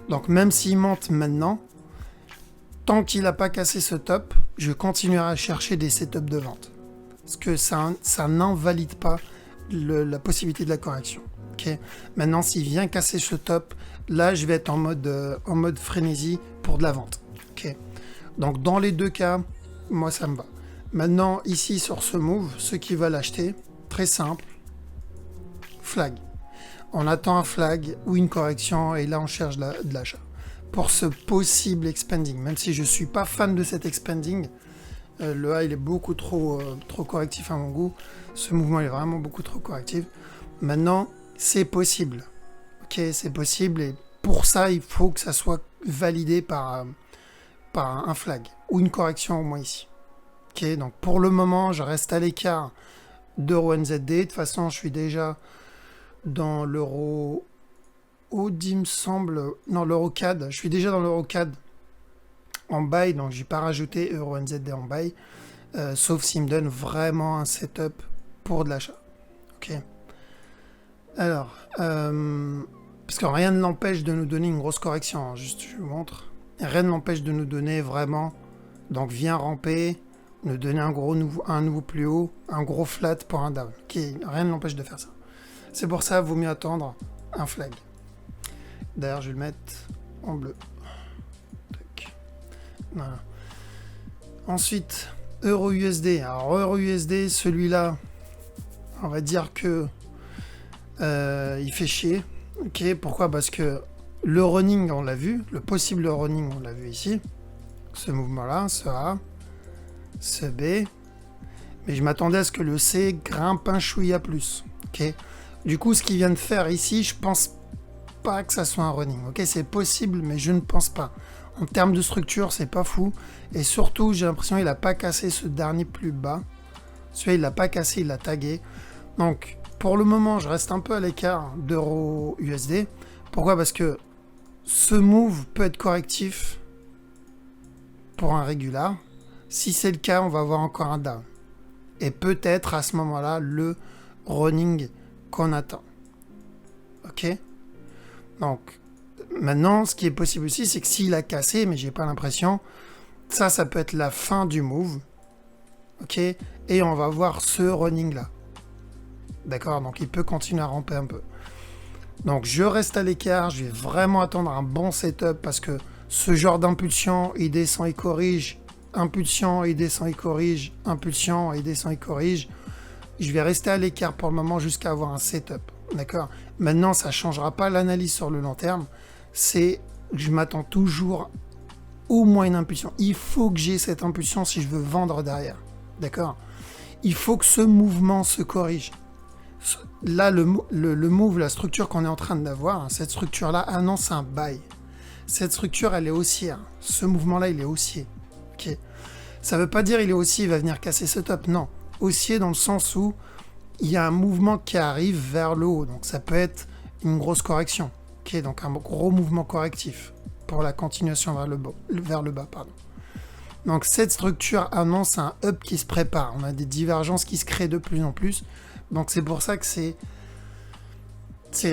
Speaker 1: Donc même s'il monte maintenant, tant qu'il n'a pas cassé ce top, je continuerai à chercher des setups de vente. Parce que ça n'invalide pas la possibilité de la correction. Okay. Maintenant, s'il vient casser ce top, là, je vais être en mode frénésie pour de la vente. Okay. Donc, dans les deux cas, moi, ça me va. Maintenant, ici, sur ce move, ceux qui veulent acheter, très simple, flag. On attend un flag ou une correction et là, on cherche de l'achat. Pour ce possible expanding, même si je ne suis pas fan de cet expanding, le A, il est beaucoup trop correctif à mon goût. Ce mouvement, il est vraiment beaucoup trop correctif. Maintenant, c'est possible. Ok, c'est possible et pour ça, il faut que ça soit validé par un flag ou une correction au moins ici. Ok, donc pour le moment, je reste à l'écart d'Euro NZD. De toute façon, je suis déjà dans l'Euro AUD, il me semble. Non, l'Euro CAD. Je suis déjà dans l'Euro CAD en buy, donc je n'ai pas rajouté Euro NZD en buy, sauf s'il me donne vraiment un setup pour de l'achat. Ok. Alors, parce que rien ne l'empêche de nous donner une grosse correction, hein, juste je vous montre. Rien ne l'empêche de nous donner vraiment, donc vient ramper, nous donner un nouveau plus haut, un gros flat pour un down. Okay, rien ne l'empêche de faire ça. C'est pour ça, il vaut mieux attendre un flag. D'ailleurs, je vais le mettre en bleu. Tac. Voilà. Ensuite, Euro USD. Alors, Euro USD, celui-là, on va dire que il fait chier. Ok, pourquoi? Parce que le running, on l'a vu, le possible running, on l'a vu ici. Ce mouvement-là, ce A, ce B. Mais je m'attendais à ce que le C grimpe un chouïa plus. Ok. Du coup, ce qu'il vient de faire ici, je pense pas que ça soit un running. Ok, c'est possible, mais je ne pense pas. En termes de structure, c'est pas fou. Et surtout, j'ai l'impression qu'il n'a pas cassé ce dernier plus bas. Celui-là, il l'a pas cassé, il l'a tagué. Donc, pour le moment, je reste un peu à l'écart d'Euro USD. Pourquoi? Parce que ce move peut être correctif pour un régular. Si c'est le cas, on va avoir encore un down. Et peut-être à ce moment-là, le running qu'on attend. Ok? Donc, maintenant, ce qui est possible aussi, c'est que s'il a cassé, mais j'ai pas l'impression, ça peut être la fin du move. Ok? Et on va voir ce running-là. D'accord? Donc, il peut continuer à ramper un peu. Donc, je reste à l'écart. Je vais vraiment attendre un bon setup parce que ce genre d'impulsion, il descend, il corrige. Impulsion, il descend, il corrige. Impulsion, il descend, il corrige. Je vais rester à l'écart pour le moment jusqu'à avoir un setup. D'accord? Maintenant, ça ne changera pas l'analyse sur le long terme. C'est que je m'attends toujours au moins une impulsion. Il faut que j'ai cette impulsion si je veux vendre derrière. D'accord? Il faut que ce mouvement se corrige. Là, le move, la structure qu'on est en train d'avoir, cette structure-là annonce un buy. Cette structure, elle est haussière. Ce mouvement-là, il est haussier. Okay. Ça ne veut pas dire il est haussier, il va venir casser ce top. Non. Haussier dans le sens où il y a un mouvement qui arrive vers le haut. Donc, ça peut être une grosse correction. Okay. Donc, un gros mouvement correctif pour la continuation vers le bas. Pardon. Donc, cette structure annonce un up qui se prépare. On a des divergences qui se créent de plus en plus. Donc c'est pour ça que c'est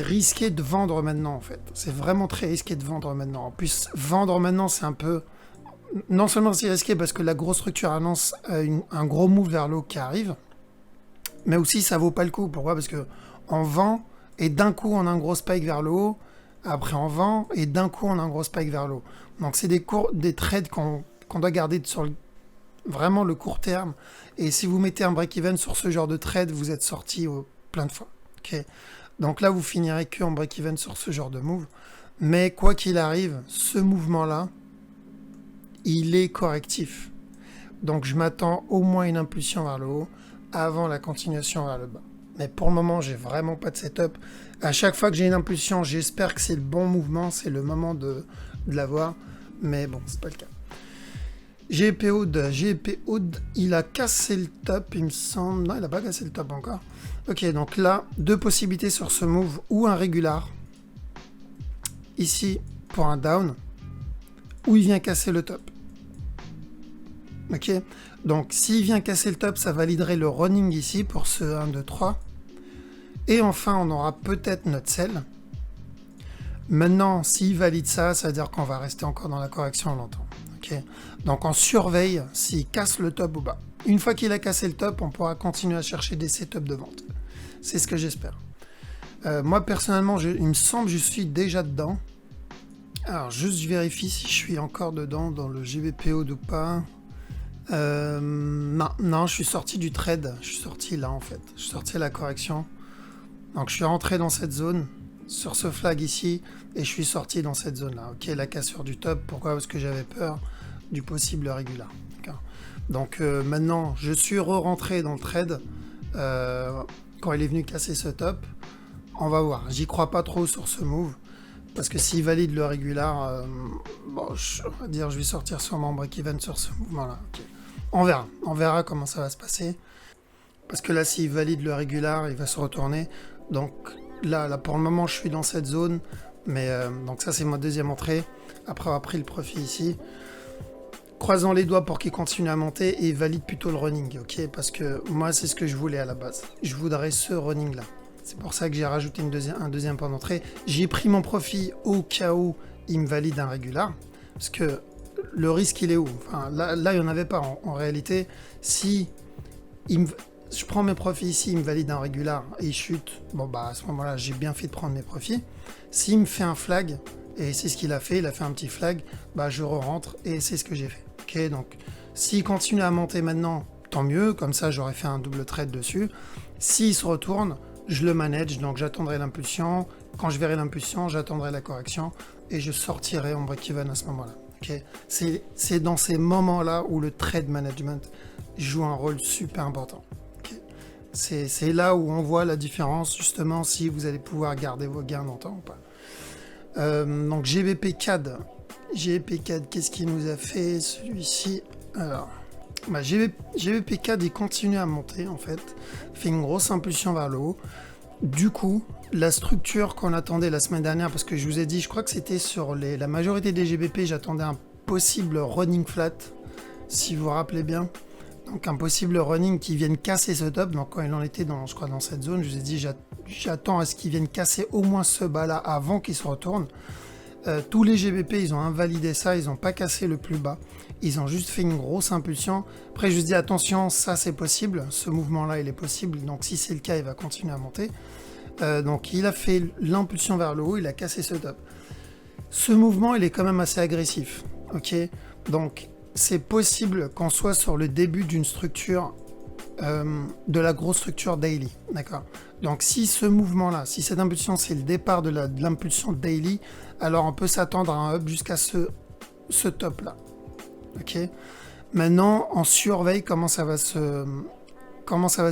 Speaker 1: risqué de vendre maintenant en fait. C'est vraiment très risqué de vendre maintenant. En plus, vendre maintenant c'est un peu... Non seulement c'est risqué parce que la grosse structure annonce un gros move vers le haut qui arrive, mais aussi ça vaut pas le coup. Pourquoi? Parce que on vend et d'un coup on a un gros spike vers le haut, après on vend et d'un coup on a un gros spike vers le haut. Donc c'est des trades qu'on doit garder sur vraiment le court terme. Et si vous mettez un break-even sur ce genre de trade, vous êtes sorti plein de fois. Okay. Donc là, vous finirez que en break-even sur ce genre de move. Mais quoi qu'il arrive, ce mouvement-là, il est correctif. Donc je m'attends au moins une impulsion vers le haut avant la continuation vers le bas. Mais pour le moment, j'ai vraiment pas de setup. À chaque fois que j'ai une impulsion, j'espère que c'est le bon mouvement, c'est le moment de l'avoir. Mais bon, c'est pas le cas. GBP Oud. GBP Oud, il a cassé le top, il me semble. Non, il n'a pas cassé le top encore. Ok, donc là, deux possibilités sur ce move, ou un régular. Ici, pour un down, ou il vient casser le top. Ok, donc s'il vient casser le top, ça validerait le running ici pour ce 1, 2, 3. Et enfin, on aura peut-être notre sell. Maintenant, s'il valide ça, ça veut dire qu'on va rester encore dans la correction longtemps. Okay. Donc on surveille s'il casse le top ou bas. Une fois qu'il a cassé le top, on pourra continuer à chercher des setups de vente. C'est ce que j'espère. Moi personnellement, il me semble que je suis déjà dedans. Alors juste je vérifie si je suis encore dedans dans le GBPO ou pas. Non, je suis sorti du trade. Je suis sorti là en fait. Je suis sorti à la correction. Donc je suis rentré dans cette zone, sur ce flag ici, et je suis sorti dans cette zone là. Ok, la cassure du top. Pourquoi? Parce que j'avais peur du possible régular. Donc maintenant, je suis re-rentré dans le trade quand il est venu casser ce top. On va voir. J'y crois pas trop sur ce move. Parce que s'il valide le régular, bon, on va dire je vais sortir sur mon break-even sur ce mouvement-là. Okay. On verra comment ça va se passer. Parce que là, s'il valide le régular, il va se retourner. Donc là, pour le moment, je suis dans cette zone. Mais donc ça, c'est ma deuxième entrée. Après avoir pris le profit ici. Croisons les doigts pour qu'il continue à monter et valide plutôt le running. Ok, parce que moi, c'est ce que je voulais à la base. Je voudrais ce running-là. C'est pour ça que j'ai rajouté un deuxième point d'entrée. J'ai pris mon profit au cas où il me valide un régular. Parce que le risque, il est où? Enfin, là, il n'y en avait pas. En réalité, si je prends mes profits ici, il me valide un régular et il chute, bon, bah à ce moment-là, j'ai bien fait de prendre mes profits. S'il me fait un flag, et c'est ce qu'il a fait un petit flag, bah je re-rentre et c'est ce que j'ai fait. Ok, donc s'il continue à monter maintenant, tant mieux. Comme ça, j'aurais fait un double trade dessus. S'il se retourne, je le manage, donc j'attendrai l'impulsion. Quand je verrai l'impulsion, j'attendrai la correction et je sortirai en break-even à ce moment-là. Okay. C'est dans ces moments-là où le trade management joue un rôle super important. Okay. C'est là où on voit la différence, justement, si vous allez pouvoir garder vos gains longtemps ou pas. Donc GBP CAD, qu'est-ce qu'il nous a fait celui-ci? Alors, bah, GBP CAD, il continue à monter en fait, fait une grosse impulsion vers le haut. Du coup, la structure qu'on attendait la semaine dernière, parce que je vous ai dit, je crois que c'était sur la majorité des GBP, j'attendais un possible running flat, si vous vous rappelez bien. Donc un possible running qui vienne casser ce top. Donc quand il en était je crois dans cette zone, je vous ai dit, j'attends à ce qu'il vienne casser au moins ce bas-là avant qu'il se retourne. Tous les GBP, ils ont invalidé ça, ils n'ont pas cassé le plus bas. Ils ont juste fait une grosse impulsion. Après, je vous dis, attention, ça c'est possible. Ce mouvement-là, il est possible. Donc si c'est le cas, il va continuer à monter. Donc il a fait l'impulsion vers le haut, il a cassé ce top. Ce mouvement, il est quand même assez agressif. Ok, donc c'est possible qu'on soit sur le début d'une structure, de la grosse structure daily. D'accord. Donc si ce mouvement-là, si cette impulsion, c'est le départ de l'impulsion daily, alors on peut s'attendre à un up jusqu'à ce top-là. Ok. Maintenant, on surveille comment ça va se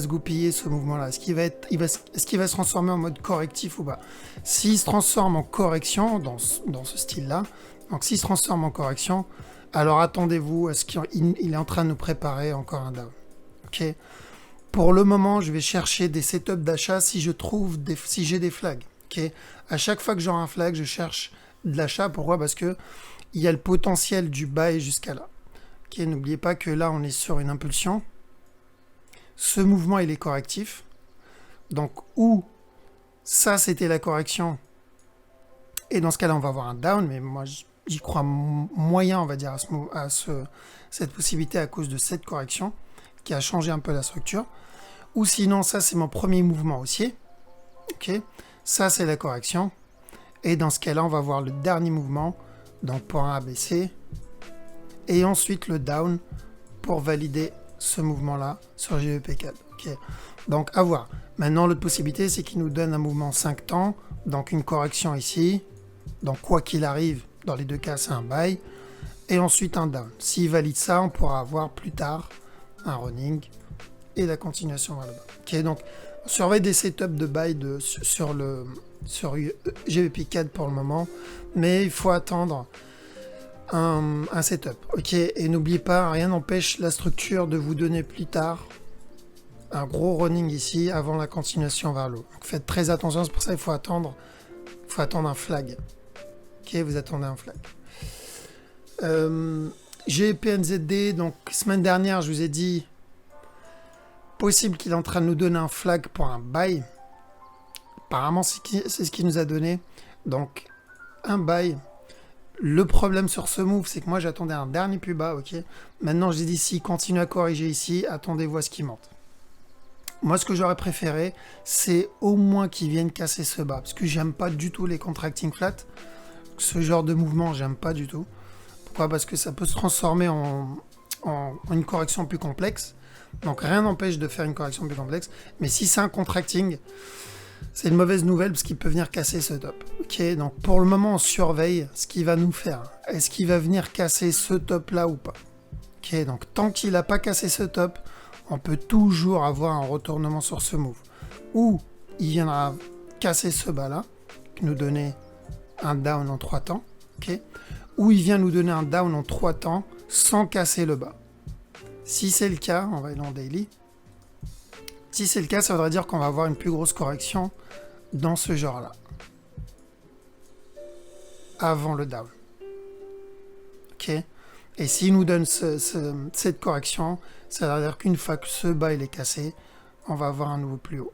Speaker 1: goupiller ce mouvement-là. Est-ce qu'il va se transformer en mode correctif ou pas? S'il se transforme en correction, dans ce style-là, donc s'il se transforme en correction, alors attendez-vous à ce qu'il est en train de nous préparer encore un down. Ok. Pour le moment, je vais chercher des setups d'achat si j'ai des flags. Okay. À chaque fois que j'aurai un flag, je cherche de l'achat. Pourquoi? Parce que il y a le potentiel du buy jusqu'à là. Okay. N'oubliez pas que là, on est sur une impulsion. Ce mouvement, il est correctif. Donc, ou ça, c'était la correction. Et dans ce cas-là, on va avoir un down. Mais moi, j'y crois moyen, on va dire, à cette possibilité à cause de cette correction qui a changé un peu la structure. Ou sinon, ça, c'est mon premier mouvement haussier. Ok, ça, c'est la correction. Et dans ce cas-là, on va voir le dernier mouvement, donc pour un ABC. Et ensuite, le down pour valider ce mouvement-là sur GBP4. Ok, donc à voir. Maintenant, l'autre possibilité, c'est qu'il nous donne un mouvement 5 temps, donc une correction ici. Donc, quoi qu'il arrive, dans les deux cas, c'est un buy. Et ensuite, un down. S'il valide ça, on pourra avoir plus tard un running et la continuation vers le bas. Ok, donc on surveille des setups de buy sur GBP4 pour le moment, mais il faut attendre un setup. Ok, et n'oubliez pas, rien n'empêche la structure de vous donner plus tard un gros running ici avant la continuation vers le haut. Donc faites très attention, c'est pour ça qu'il faut attendre un flag. Ok, vous attendez un flag. GPNZD, donc semaine dernière, je vous ai dit possible qu'il est en train de nous donner un flag pour un buy. Apparemment, c'est ce qu'il nous a donné. Donc, un buy. Le problème sur ce move, c'est que moi, j'attendais un dernier plus bas, ok. Maintenant, j'ai dit, s'il continue à corriger ici, attendez-vous à ce qu'il monte. Moi, ce que j'aurais préféré, c'est au moins qu'il vienne casser ce bas. Parce que j'aime pas du tout les contracting flat. Ce genre de mouvement, j'aime pas du tout. Pourquoi? Parce que ça peut se transformer en une correction plus complexe. Donc, rien n'empêche de faire une correction plus complexe. Mais si c'est un contracting, c'est une mauvaise nouvelle parce qu'il peut venir casser ce top. Ok, donc pour le moment, on surveille ce qu'il va nous faire. Est-ce qu'il va venir casser ce top-là ou pas? Ok, donc tant qu'il n'a pas cassé ce top, on peut toujours avoir un retournement sur ce move. Ou il viendra casser ce bas-là, nous donner un down en 3 temps. Ok, ou il vient nous donner un down en 3 temps sans casser le bas. Si c'est le cas, on va aller en daily. Si c'est le cas, ça voudrait dire qu'on va avoir une plus grosse correction dans ce genre-là. Avant le down. Ok. Et s'il nous donne cette correction, ça veut dire qu'une fois que ce bas il est cassé, on va avoir un nouveau plus haut.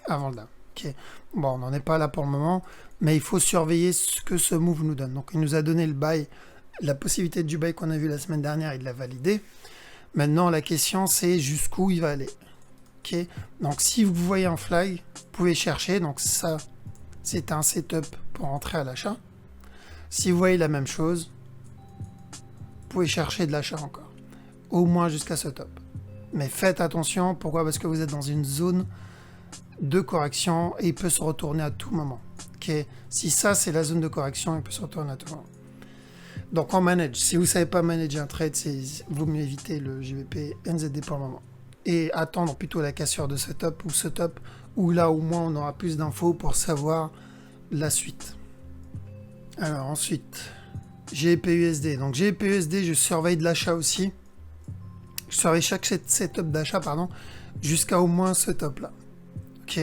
Speaker 1: Avant le down. Ok. Bon, on n'en est pas là pour le moment, mais il faut surveiller ce que ce move nous donne. Donc il nous a donné le buy, la possibilité du buy qu'on a vu la semaine dernière, il l'a validé. Maintenant, la question, c'est jusqu'où il va aller. Ok. Donc, si vous voyez un flag, vous pouvez chercher. Donc, ça, c'est un setup pour entrer à l'achat. Si vous voyez la même chose, vous pouvez chercher de l'achat encore. Au moins jusqu'à ce top. Mais faites attention. Pourquoi? Parce que vous êtes dans une zone de correction et il peut se retourner à tout moment. Ok. Si ça, c'est la zone de correction, il peut se retourner à tout moment. Donc on manage. Si vous ne savez pas manager un trade, vous mieux éviter le GBP NZD pour le moment. Et attendre plutôt la cassure de ce top, où là au moins on aura plus d'infos pour savoir la suite. Alors ensuite, GBPUSD. Donc GBPUSD, je surveille de l'achat aussi. Je surveille chaque setup d'achat, jusqu'à au moins ce top là. Ok.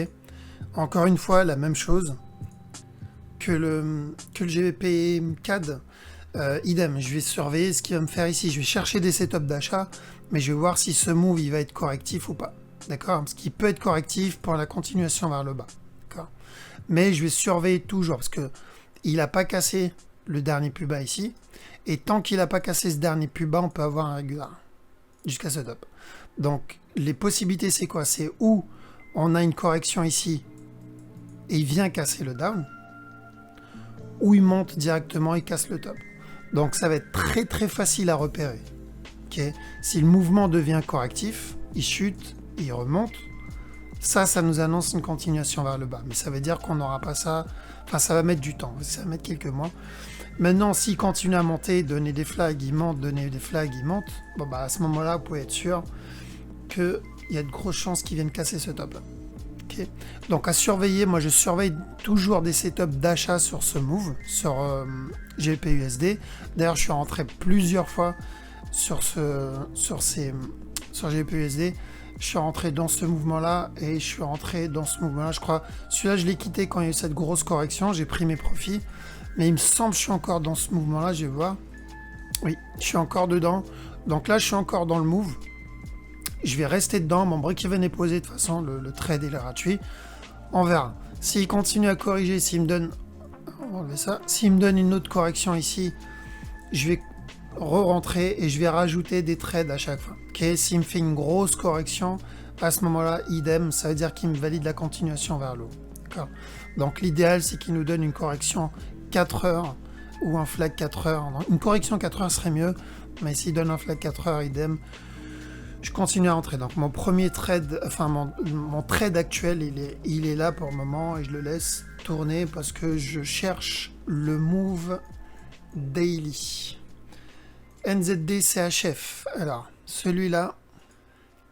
Speaker 1: Encore une fois, la même chose que le GBP CAD. Idem, je vais surveiller ce qu'il va me faire ici. Je vais chercher des setups d'achat, mais je vais voir si ce move il va être correctif ou pas. D'accord? Parce qu'il peut être correctif pour la continuation vers le bas. D'accord? Mais je vais surveiller toujours parce que il n'a pas cassé le dernier plus bas ici. Et tant qu'il n'a pas cassé ce dernier plus bas, on peut avoir un régulier jusqu'à ce top. Donc les possibilités, c'est quoi? C'est où on a une correction ici et il vient casser le down, ou il monte directement et casse le top. Donc ça va être très très facile à repérer. Okay. Si le mouvement devient correctif, il chute, il remonte, ça nous annonce une continuation vers le bas. Mais ça veut dire qu'on n'aura pas ça, enfin ça va mettre du temps, ça va mettre quelques mois. Maintenant, s'il continue à monter, donner des flags, il monte, donner des flags, il monte, bon bah à ce moment-là, vous pouvez être sûr qu'il y a de grosses chances qu'il vienne casser ce top-là. Okay. Donc à surveiller, moi je surveille toujours des setups d'achat sur ce move, sur GBPUSD. D'ailleurs je suis rentré plusieurs fois sur GBPUSD. Je suis rentré dans ce mouvement là et je suis rentré dans ce mouvement là, je crois. Celui-là je l'ai quitté quand il y a eu cette grosse correction, j'ai pris mes profits. Mais il me semble que je suis encore dans ce mouvement là, je vais voir. Oui, je suis encore dedans. Donc là je suis encore dans le move. Je vais rester dedans, mon break-even est posé, de toute façon, le trade est gratuit. On verra. S'il continue à corriger, s'il me donne... On va enlever ça. S'il me donne une autre correction ici, je vais re-rentrer et je vais rajouter des trades à chaque fois. Okay. S'il me fait une grosse correction, à ce moment-là, idem, ça veut dire qu'il me valide la continuation vers le haut. D'accord. Donc l'idéal, c'est qu'il nous donne une correction 4 heures ou un flag 4 heures. Donc, une correction 4 heures serait mieux, mais s'il donne un flag 4 heures, idem, je continue à entrer. Donc mon premier trade, enfin mon trade actuel, il est là pour le moment et je le laisse tourner parce que je cherche le move daily. NZD CHF. Alors, celui-là,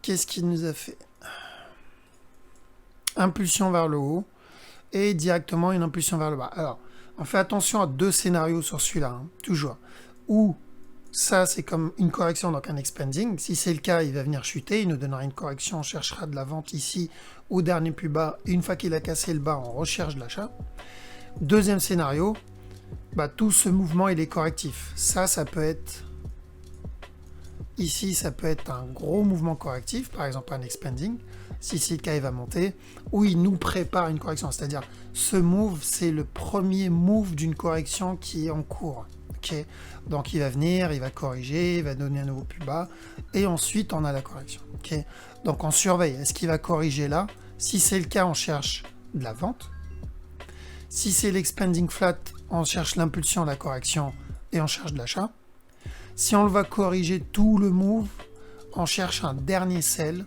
Speaker 1: qu'est-ce qu'il nous a fait? Impulsion vers le haut et directement une impulsion vers le bas. Alors, On fait attention à 2 scénarios sur celui-là, hein, toujours. Ou ça, c'est comme une correction, donc un expanding. Si c'est le cas, il va venir chuter, il nous donnera une correction, on cherchera de la vente ici au dernier plus bas. Une fois qu'il a cassé le bas, on recherche de l'achat. Deuxième scénario, tout ce mouvement, il est correctif. Ça peut être... Ici, ça peut être un gros mouvement correctif, par exemple un expanding. Si c'est le cas, il va monter. Ou il nous prépare une correction, c'est-à-dire ce move, c'est le premier move d'une correction qui est en cours. Okay, donc il va venir, il va corriger, il va donner un nouveau plus bas, et ensuite on a la correction. Okay, donc on surveille, est-ce qu'il va corriger là? Si c'est le cas, on cherche de la vente. Si c'est l'expanding flat, on cherche l'impulsion, la correction, et on cherche de l'achat. Si on le va corriger tout le move, on cherche un dernier sell,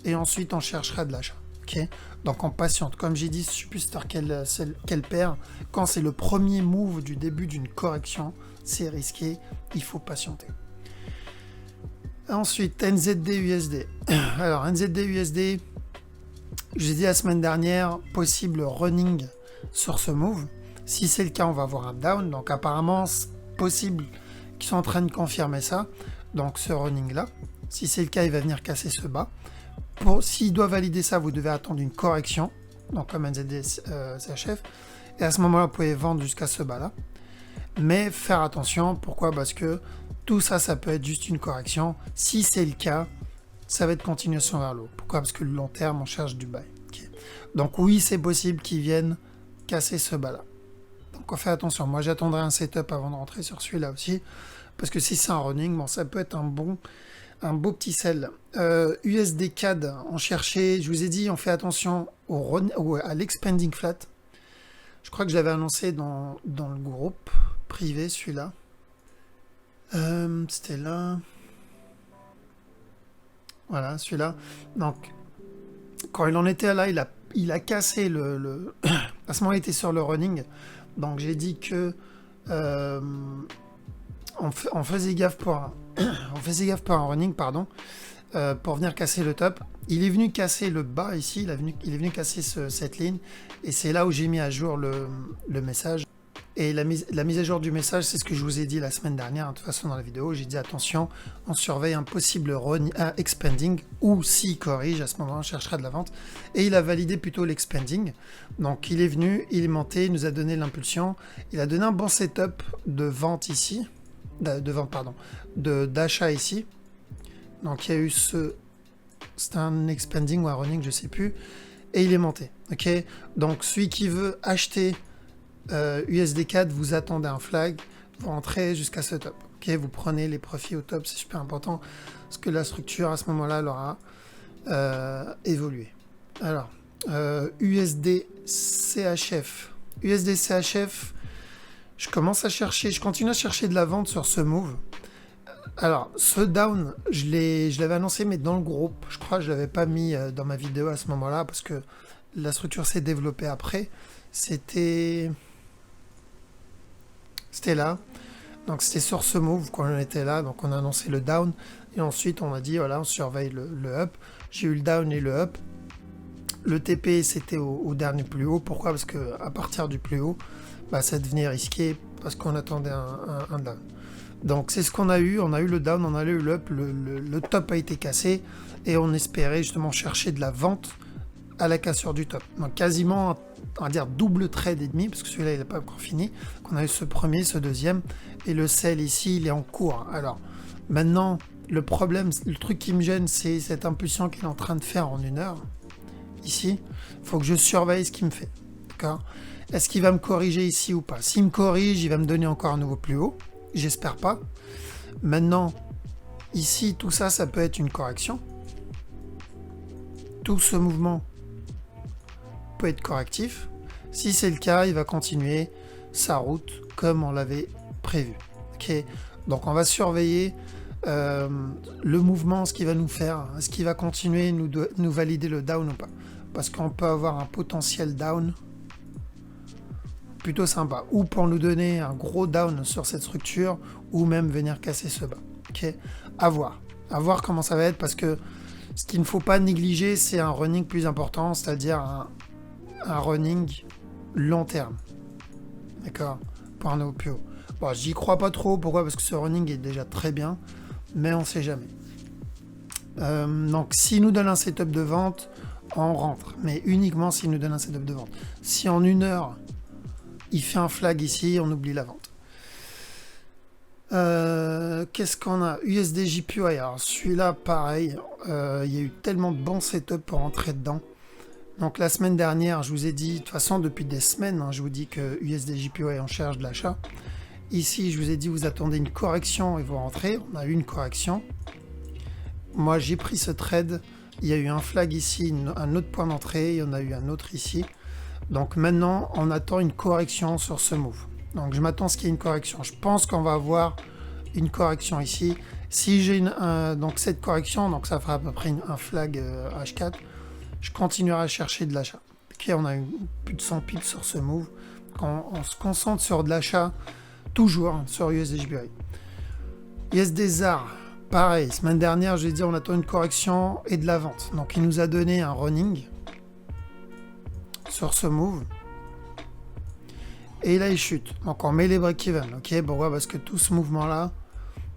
Speaker 1: et ensuite on cherchera de l'achat. Okay, donc on patiente. Comme j'ai dit, je suis plus sûr qu'elle perd. Quand c'est le premier move du début d'une correction, c'est risqué, il faut patienter. Ensuite, NZD USD. Alors, NZD USD, j'ai dit la semaine dernière, possible running sur ce move. Si c'est le cas, on va avoir un down. Donc apparemment, c'est possible qu'ils sont en train de confirmer ça. Donc ce running là. Si c'est le cas, il va venir casser ce bas. S'il doit valider ça, vous devez attendre une correction, donc comme NZD CHF, et à ce moment-là, vous pouvez vendre jusqu'à ce bas-là. Mais faire attention, pourquoi? Parce que tout ça, ça peut être juste une correction. Si c'est le cas, ça va être continuation vers le haut. Pourquoi? Parce que le long terme, on cherche du buy. Okay. Donc oui, c'est possible qu'ils viennent casser ce bas-là. Donc on fait attention. Moi, j'attendrai un setup avant de rentrer sur celui-là aussi, parce que si c'est un running, bon, ça peut être un beau petit sell. USD CAD, on cherchait, je vous ai dit, on fait attention à l'expanding flat. Je crois que je l'avais annoncé dans le groupe privé, celui-là. C'était là. Voilà, celui-là. Donc, quand il en était là, il a cassé le... À ce moment, il était sur le running. Donc, j'ai dit que... on faisait gaffe pour un running, pardon, pour venir casser le top. Il est venu casser le bas ici, il est venu casser cette ligne, et c'est là où j'ai mis à jour le message. Et la mise à jour du message, c'est ce que je vous ai dit la semaine dernière, de toute façon dans la vidéo, j'ai dit attention, on surveille un possible expanding, ou s'il corrige, à ce moment-là, on cherchera de la vente. Et il a validé plutôt l'expanding. Donc il est venu, il est monté, il nous a donné l'impulsion, il a donné un bon setup de vente ici, d'achat ici. Donc il y a eu c'était un expanding ou un running, je sais plus, et il est monté. Ok, donc celui qui veut acheter USD4, vous attendez un flag, vous rentrez jusqu'à ce top. Ok, vous prenez les profits au top, c'est super important parce que la structure à ce moment-là elle aura évolué. Alors USD CHF, je continue à chercher de la vente sur ce move. Alors, ce down, je l'avais annoncé, mais dans le groupe. Je crois que je ne l'avais pas mis dans ma vidéo à ce moment-là, parce que la structure s'est développée après. C'était là. Donc, c'était sur ce move qu'on était là. Donc, on a annoncé le down. Et ensuite, on a dit, voilà, on surveille le up. J'ai eu le down et le up. Le TP, c'était au dernier plus haut. Pourquoi? Parce qu'à partir du plus haut, ça devenait risqué, parce qu'on attendait un down. Donc c'est ce qu'on a eu le down, on a eu le up, le top a été cassé et on espérait justement chercher de la vente à la cassure du top. Donc quasiment, on va dire double trade et demi, parce que celui-là il n'est pas encore fini. On a eu ce premier, ce deuxième, et le sell ici il est en cours. Alors maintenant, le problème, le truc qui me gêne, c'est cette impulsion qu'il est en train de faire en 1 heure. Ici, il faut que je surveille ce qu'il me fait. D'accord? Est-ce qu'il va me corriger ici ou pas? S'il me corrige, il va me donner encore un nouveau plus haut. J'espère pas. Maintenant, ici, tout ça, ça peut être une correction. Tout ce mouvement peut être correctif. Si c'est le cas, il va continuer sa route comme on l'avait prévu. Okay. Donc, on va surveiller le mouvement, ce qu'il va nous faire. Est-ce qu'il va continuer nous valider le down ou pas? Parce qu'on peut avoir un potentiel down plutôt sympa, ou pour nous donner un gros down sur cette structure, ou même venir casser ce bas. Ok, à voir comment ça va être, parce que ce qu'il ne faut pas négliger, c'est un running plus important, c'est-à-dire un running long terme. D'accord? Pour un nouveau plus haut. Bon, j'y crois pas trop. Pourquoi? Parce que ce running est déjà très bien. Mais on sait jamais. Donc, s'il nous donne un setup de vente, on rentre. Mais uniquement s'il nous donne un setup de vente. Si en 1 heure, il fait un flag ici, on oublie la vente. Qu'est-ce qu'on a? USD-JPY. Alors, celui-là, pareil. Il y a eu tellement de bons setups pour entrer dedans. Donc la semaine dernière, je vous ai dit, de toute façon depuis des semaines, je vous dis que USD-JPY on cherche de l'achat. Ici, je vous ai dit, vous attendez une correction et vous rentrez. On a eu une correction. Moi, j'ai pris ce trade. Il y a eu un flag ici, un autre point d'entrée. Il y en a eu un autre ici. Donc maintenant, on attend une correction sur ce move. Donc je m'attends à ce qu'il y ait une correction. Je pense qu'on va avoir une correction ici. Si j'ai donc cette correction, donc ça fera à peu près un flag H4. Je continuerai à chercher de l'achat. Ok, on a eu plus de 100 pips sur ce move. On se concentre sur de l'achat, toujours sur USD-JPY. USD-ZAR, pareil. Semaine dernière, je vais dire, on attend une correction et de la vente. Donc, il nous a donné un running sur ce move. Et là, il chute. Donc, on met les break-even. Ok, pourquoi? Parce que tout ce mouvement-là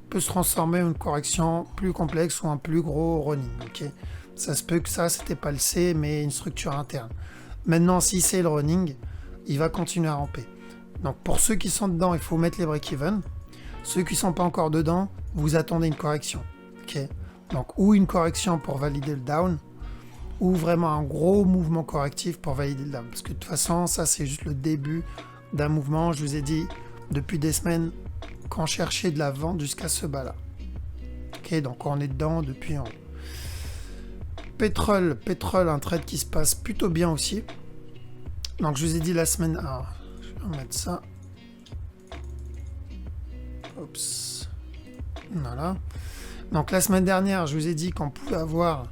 Speaker 1: peut se transformer en une correction plus complexe ou un plus gros running. Ok. Ça se peut que ça, c'était pas le C, mais une structure interne. Maintenant, si c'est le running, il va continuer à ramper. Donc, pour ceux qui sont dedans, il faut mettre les break-even. Ceux qui ne sont pas encore dedans, vous attendez une correction. Okay. Donc, ou une correction pour valider le down, ou vraiment un gros mouvement correctif pour valider le down. Parce que de toute façon, ça, c'est juste le début d'un mouvement. Je vous ai dit, depuis des semaines, qu'on cherchait de la vente jusqu'à ce bas-là. Okay, donc, on est dedans depuis en haut. Pétrole, un trade qui se passe plutôt bien aussi. Donc je vous ai dit la semaine... Alors, je vais remettre ça. Oups. Voilà. Donc la semaine dernière, je vous ai dit qu'on pouvait avoir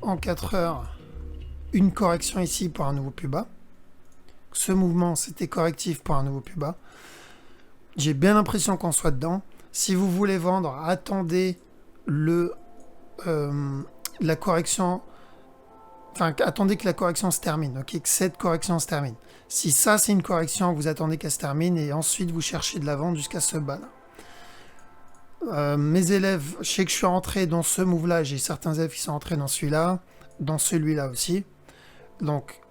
Speaker 1: en 4 heures une correction ici pour un nouveau plus bas. Ce mouvement, c'était correctif pour un nouveau plus bas. J'ai bien l'impression qu'on soit dedans. Si vous voulez vendre, attendez la correction, enfin attendez que la correction se termine, ok, que cette correction se termine. Si ça c'est une correction, vous attendez qu'elle se termine et ensuite vous cherchez de la vente jusqu'à ce bas là. Mes élèves, je sais que je suis rentré dans ce move là, j'ai certains élèves qui sont entrés dans celui-là, dans celui-là aussi. Donc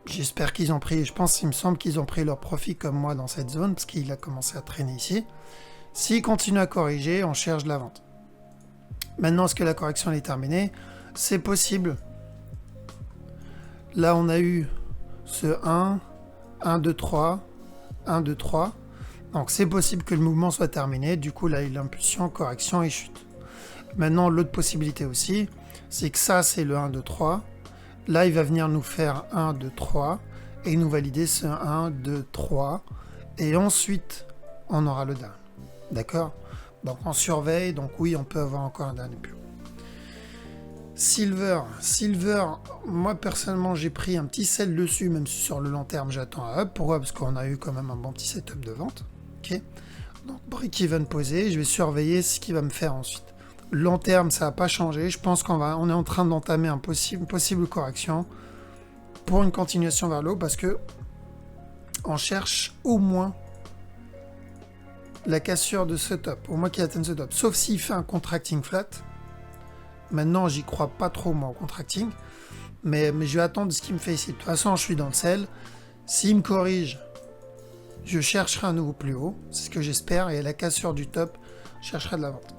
Speaker 1: j'espère qu'ils ont pris, je pense, il me semble qu'ils ont pris leur profit comme moi dans cette zone parce qu'il a commencé à traîner ici. S'il continue à corriger, on cherche de la vente. Maintenant, est-ce que la correction est terminée? C'est possible. Là, on a eu ce 1, 1, 2, 3, 1, 2, 3. Donc, c'est possible que le mouvement soit terminé. Du coup, là, il a impulsion, correction et chute. Maintenant, l'autre possibilité aussi, c'est que ça, c'est le 1, 2, 3. Là, il va venir nous faire 1, 2, 3 et nous valider ce 1, 2, 3. Et ensuite, on aura le down. D'accord? Donc on surveille, donc oui, on peut avoir encore un dernier plus haut. Silver, moi personnellement j'ai pris un petit sell dessus, même si sur le long terme j'attends un up. Pourquoi? Parce qu'on a eu quand même un bon petit setup de vente. Ok. Donc break-even posé, je vais surveiller ce qu'il va me faire ensuite. Long terme, ça n'a pas changé. Je pense on est en train d'entamer une possible correction pour une continuation vers le haut parce que on cherche au moins la cassure de ce top, au moins qu'il atteigne ce top. Sauf s'il fait un contracting flat. Maintenant, j'y crois pas trop, moi, au contracting. Mais je vais attendre ce qu'il me fait ici. De toute façon, je suis dans le sell. S'il me corrige, je chercherai un nouveau plus haut. C'est ce que j'espère. Et à la cassure du top, je chercherai de la vente.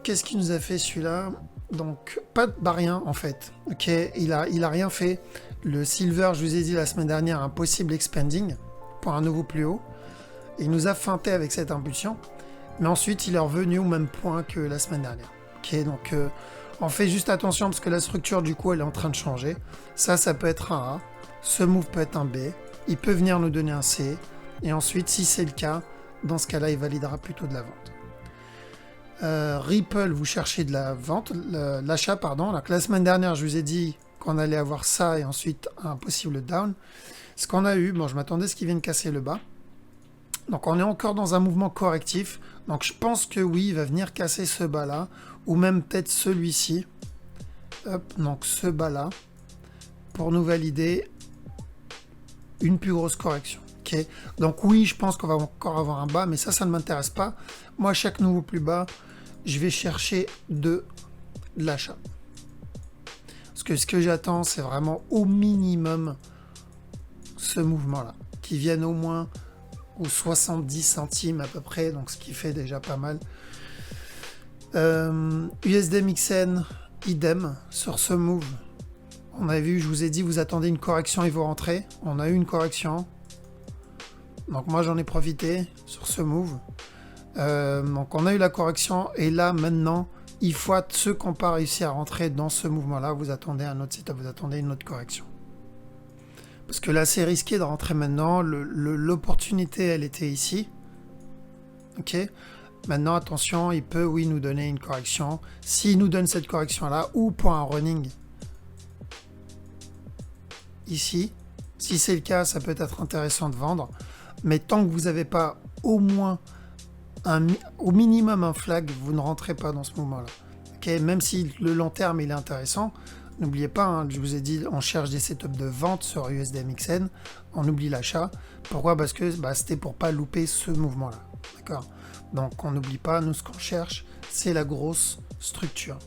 Speaker 1: Qu'est-ce qu'il nous a fait, celui-là? Donc, rien, en fait. Ok, il a rien fait. Le silver, je vous ai dit la semaine dernière, un possible expanding pour un nouveau plus haut. Il nous a feinté avec cette impulsion, mais ensuite il est revenu au même point que la semaine dernière. Ok, donc on fait juste attention parce que la structure du coup elle est en train de changer. Ça peut être un A, ce move peut être un B, il peut venir nous donner un C, et ensuite si c'est le cas, dans ce cas-là il validera plutôt de la vente. Ripple, vous cherchez de la vente, l'achat pardon. Donc la semaine dernière je vous ai dit qu'on allait avoir ça et ensuite un possible down. Ce qu'on a eu, bon je m'attendais à ce qu'il vienne casser le bas. Donc on est encore dans un mouvement correctif. Donc je pense que oui, il va venir casser ce bas-là. Ou même peut-être celui-ci. Hop, donc ce bas-là. Pour nous valider une plus grosse correction. Okay, donc oui, je pense qu'on va encore avoir un bas, mais ça ne m'intéresse pas. Moi, chaque nouveau plus bas, je vais chercher de l'achat. Parce que ce que j'attends, c'est vraiment au minimum ce mouvement-là, qui vienne au moins aux 70 centimes à peu près, donc ce qui fait déjà pas mal. USD MXN, idem sur ce move. On a vu, je vous ai dit, vous attendez une correction et vous rentrez. On a eu une correction. Donc moi j'en ai profité sur ce move. Donc on a eu la correction et là maintenant, il faut ceux qui n'ont pas réussi à rentrer dans ce mouvement-là, vous attendez un autre setup, vous attendez une autre correction. Parce que là c'est risqué de rentrer maintenant. L'opportunité elle était ici. Ok. Maintenant attention, il peut oui nous donner une correction. S'il nous donne cette correction-là ou pour un running ici, si c'est le cas, ça peut être intéressant de vendre. Mais tant que vous n'avez pas au moins au minimum un flag, vous ne rentrez pas dans ce mouvement-là. Okay, même si le long terme il est intéressant, n'oubliez pas, hein, je vous ai dit, on cherche des setups de vente sur USD MXN, on oublie l'achat. Pourquoi? Parce que c'était pour pas louper ce mouvement-là. D'accord? Donc on n'oublie pas, nous ce qu'on cherche, c'est la grosse structure.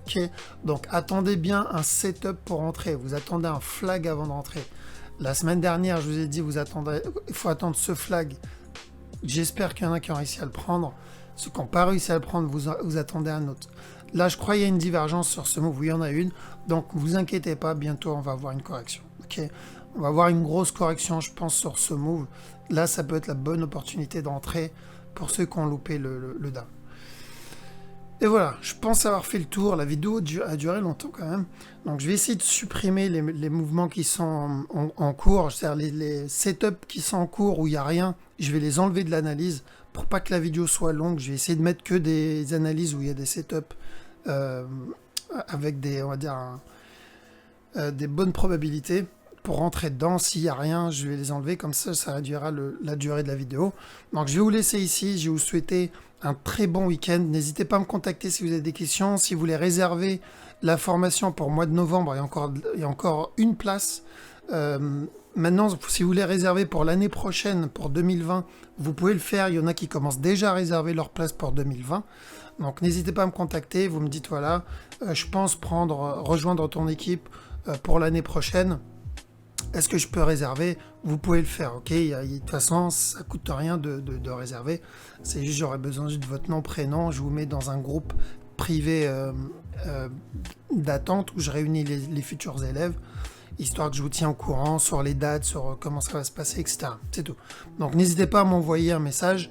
Speaker 1: Okay, donc attendez bien un setup pour rentrer. Vous attendez un flag avant de rentrer. La semaine dernière, je vous ai dit, il faut attendre ce flag. J'espère qu'il y en a qui ont réussi à le prendre. Ceux qui n'ont pas réussi à le prendre, vous attendez un autre. Là, je crois qu'il y a une divergence sur ce move. Oui, il y en a une. Donc, vous inquiétez pas, bientôt, on va avoir une correction. Okay, on va avoir une grosse correction, je pense, sur ce move. Là, ça peut être la bonne opportunité d'entrer pour ceux qui ont loupé le down. Et voilà, je pense avoir fait le tour. La vidéo a duré longtemps quand même. Donc je vais essayer de supprimer les mouvements qui sont en cours, c'est-à-dire les setups qui sont en cours où il n'y a rien. Je vais les enlever de l'analyse pour pas que la vidéo soit longue. Je vais essayer de mettre que des analyses où il y a des setups avec des, on va dire, des bonnes probabilités pour rentrer dedans. S'il n'y a rien, je vais les enlever. Comme ça réduira la durée de la vidéo. Donc je vais vous laisser ici. Je vais vous souhaiter un très bon week-end. N'hésitez pas à me contacter si vous avez des questions. Si vous voulez réserver la formation pour le mois de novembre, il y a encore une place. Maintenant, si vous voulez réserver pour l'année prochaine, pour 2020, vous pouvez le faire. Il y en a qui commencent déjà à réserver leur place pour 2020. Donc n'hésitez pas à me contacter. Vous me dites, voilà, je pense rejoindre ton équipe pour l'année prochaine. Est-ce que je peux réserver? Vous pouvez le faire, ok? De toute façon, ça ne coûte rien de réserver. C'est juste, j'aurais besoin de votre nom, prénom. Je vous mets dans un groupe privé d'attente où je réunis les futurs élèves, histoire que je vous tiens au courant sur les dates, sur comment ça va se passer, etc. C'est tout. Donc, n'hésitez pas à m'envoyer un message.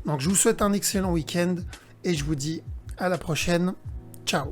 Speaker 1: Donc, je vous souhaite un excellent week-end et je vous dis à la prochaine. Ciao!